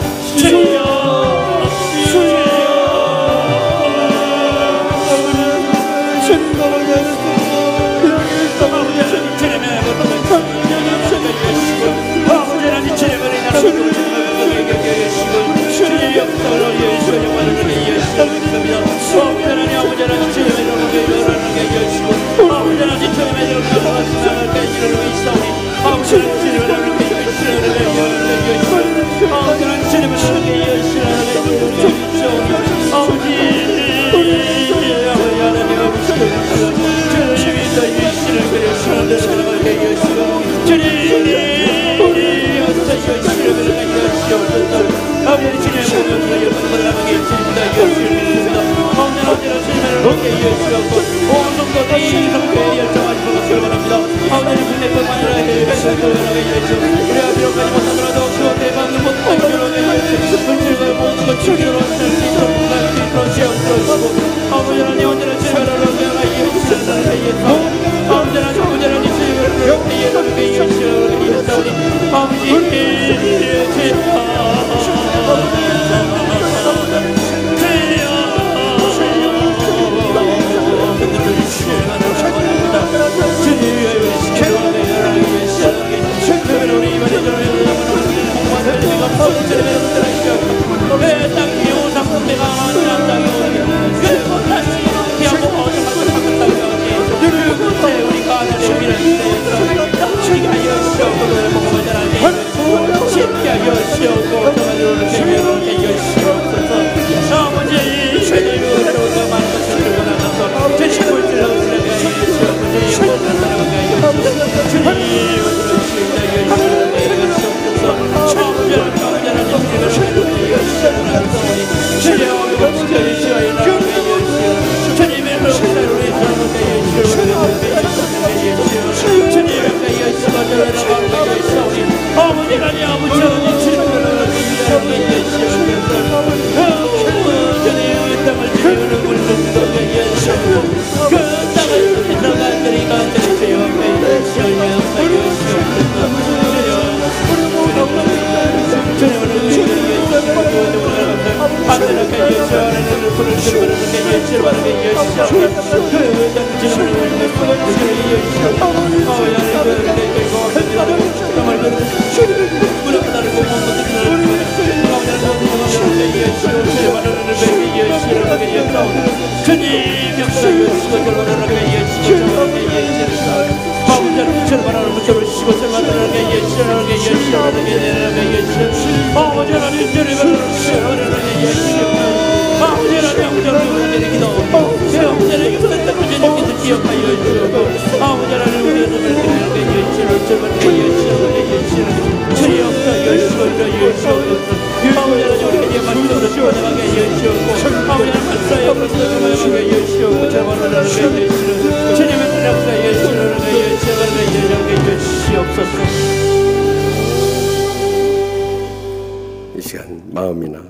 이 시간 마음이나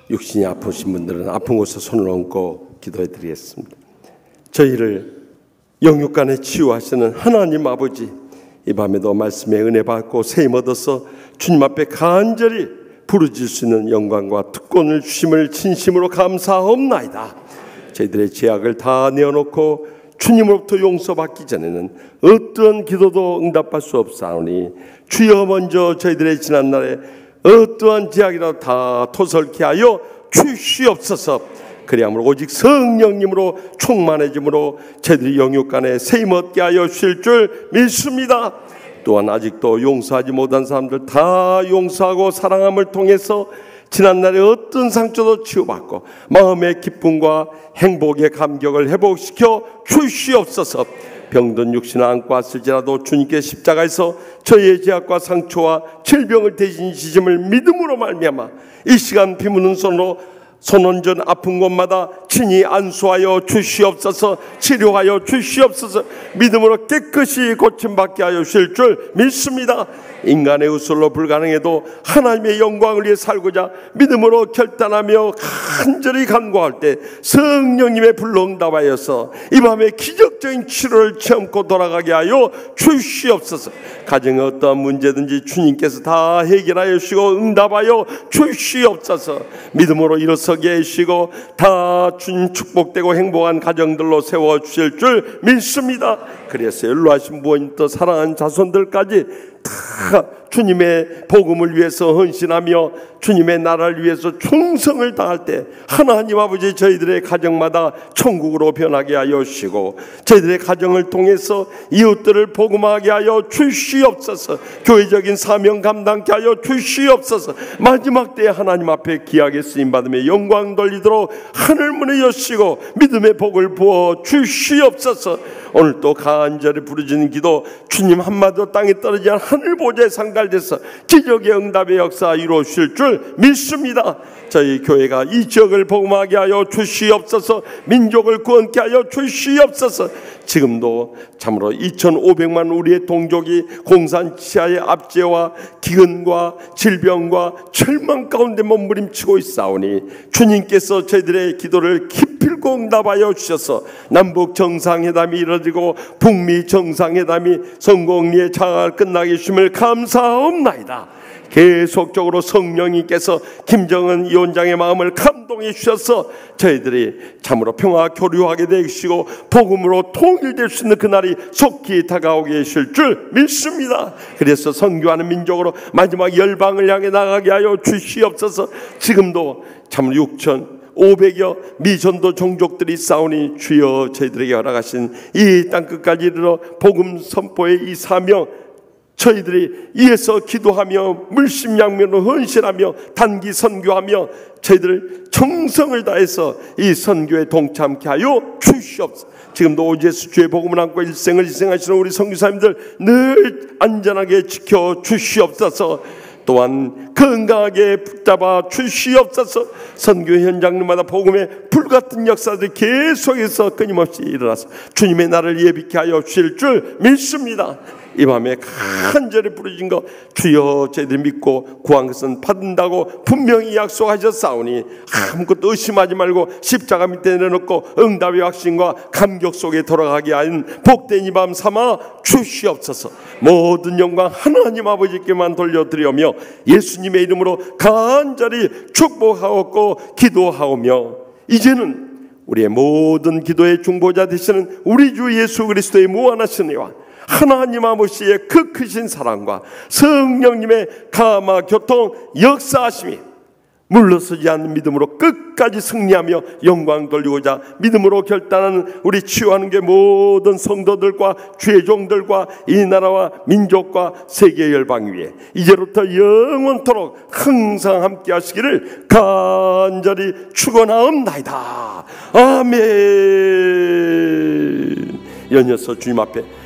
육신이 아프신 분들은 아픈 곳에 손을 얹고 기도해 드리겠습니다. 저희를 영육간에 치유하시는 하나님 아버지, 이 밤에도 말씀에 은혜 받고 세임 얻어서 주님 앞에 간절히 부르짖을 수 있는 영광과 특권을 주심을 진심으로 감사하옵나이다. 저희들의 죄악을 다 내어놓고 주님으로부터 용서받기 전에는 어떤 기도도 응답할 수 없사오니 주여 먼저 저희들의 지난날에 어떠한 죄악이라도 다 토설케 하여 주시옵소서. 그리하므로 오직 성령님으로 충만해짐으로 저희들이 영육간에 세임 얻게 하여 주실 줄 믿습니다. 또한 아직도 용서하지 못한 사람들 다 용서하고 사랑함을 통해서 지난날의 어떤 상처도 치유받고 마음의 기쁨과 행복의 감격을 회복시켜 주시옵소서. 병든 육신을 안고 왔을지라도 주님께 십자가에서 저희의 죄악과 상처와 질병을 대신 지심을 믿음으로 말미암아 이 시간 비무는 손으로 손원전 아픈 곳마다 친히 안수하여 주시옵소서. 치료하여 주시옵소서. 믿음으로 깨끗이 고침받게 하여 주실 줄 믿습니다. 인간의 의술로 불가능해도 하나님의 영광을 위해 살고자 믿음으로 결단하며 간절히 간구할 때 성령님의 불로 응답하여서 이 밤에 기적적인 치료를 체험코 돌아가게 하여 주시옵소서. 가정에 어떠한 문제든지 주님께서 다 해결하여 주시고 응답하여 주시옵소서. 믿음으로 일어서게 하시고 다 주님 축복되고 행복한 가정들로 세워주실 줄 믿습니다. 그래서 연로하신 부모님부터 사랑하는 자손들까지 다 주님의 복음을 위해서 헌신하며 주님의 나라를 위해서 충성을 다할 때 하나님 아버지 저희들의 가정마다 천국으로 변하게 하여 주시고 저희들의 가정을 통해서 이웃들을 복음하게 하여 주시옵소서. 교회적인 사명 감당케 하여 주시옵소서. 마지막 때에 하나님 앞에 귀하게 쓰임받으며 영광 돌리도록 하늘문을 여시고 믿음의 복을 부어 주시옵소서. 오늘 또 간절히 부르짖는 기도 주님 한마디도 땅에 떨어지지 않은 하늘 보좌에 상달돼서 기적의 응답의 역사 이루어 주실 줄 믿습니다. 저희 교회가 이 지역을 복음하게 하여 주시옵소서. 민족을 구원케 하여 주시옵소서. 지금도 참으로 2,500만 우리의 동족이 공산 치하의 압제와 기근과 질병과 절망 가운데 몸부림치고 있사오니 주님께서 저희들의 기도를 기필코 응답하여 주셔서 남북 정상회담이 이루어지고 북미 정상회담이 성공리에 잘 끝나게 주심을 감사합니다. 계속적으로 성령님께서 김정은 위원장의 마음을 감동해 주셔서 저희들이 참으로 평화 교류하게 되시고 복음으로 통일될 수 있는 그날이 속히 다가오게 하실 줄 믿습니다. 그래서 선교하는 민족으로 마지막 열방을 향해 나가게 하여 주시옵소서. 지금도 참으로 6,500여 미전도 종족들이 싸우니 주여 저희들에게 허락하신 이 땅끝까지 이르러 복음 선포의 이 사명 저희들이 이에서 기도하며 물심양면으로 헌신하며 단기 선교하며 저희들 정성을 다해서 이 선교에 동참케 하여 주시옵소서. 지금도 오주 예수 주의 복음을 안고 일생을 희생하시는 우리 선교사님들 늘 안전하게 지켜 주시옵소서. 또한 건강하게 붙잡아 주시옵소서. 선교 현장마다 복음의 불같은 역사들이 계속해서 끊임없이 일어나서 주님의 날을 예비케 하여 주실 줄 믿습니다. 이 밤에 간절히 부르짖은 것 주여 저희들 믿고 구한 것은 받는다고 분명히 약속하셨사오니 아무것도 의심하지 말고 십자가 밑에 내놓고 응답의 확신과 감격 속에 돌아가게 하는 복된 이 밤 삼아 주시옵소서. 모든 영광 하나님 아버지께만 돌려드리며 예수님의 이름으로 간절히 축복하옵고 기도하오며 이제는 우리의 모든 기도의 중보자 되시는 우리 주 예수 그리스도의 무한하신 은혜와 하나님 아버지의 그 크신 사랑과 성령님의 감화 교통 역사하심이 물러서지 않는 믿음으로 끝까지 승리하며 영광 돌리고자 믿음으로 결단하는 우리 치유하는 게 모든 성도들과 주의 종들과 이 나라와 민족과 세계 열방 위에 이제부터 영원토록 항상 함께 하시기를 간절히 축원하옵나이다. 아멘. 연이어서 주님 앞에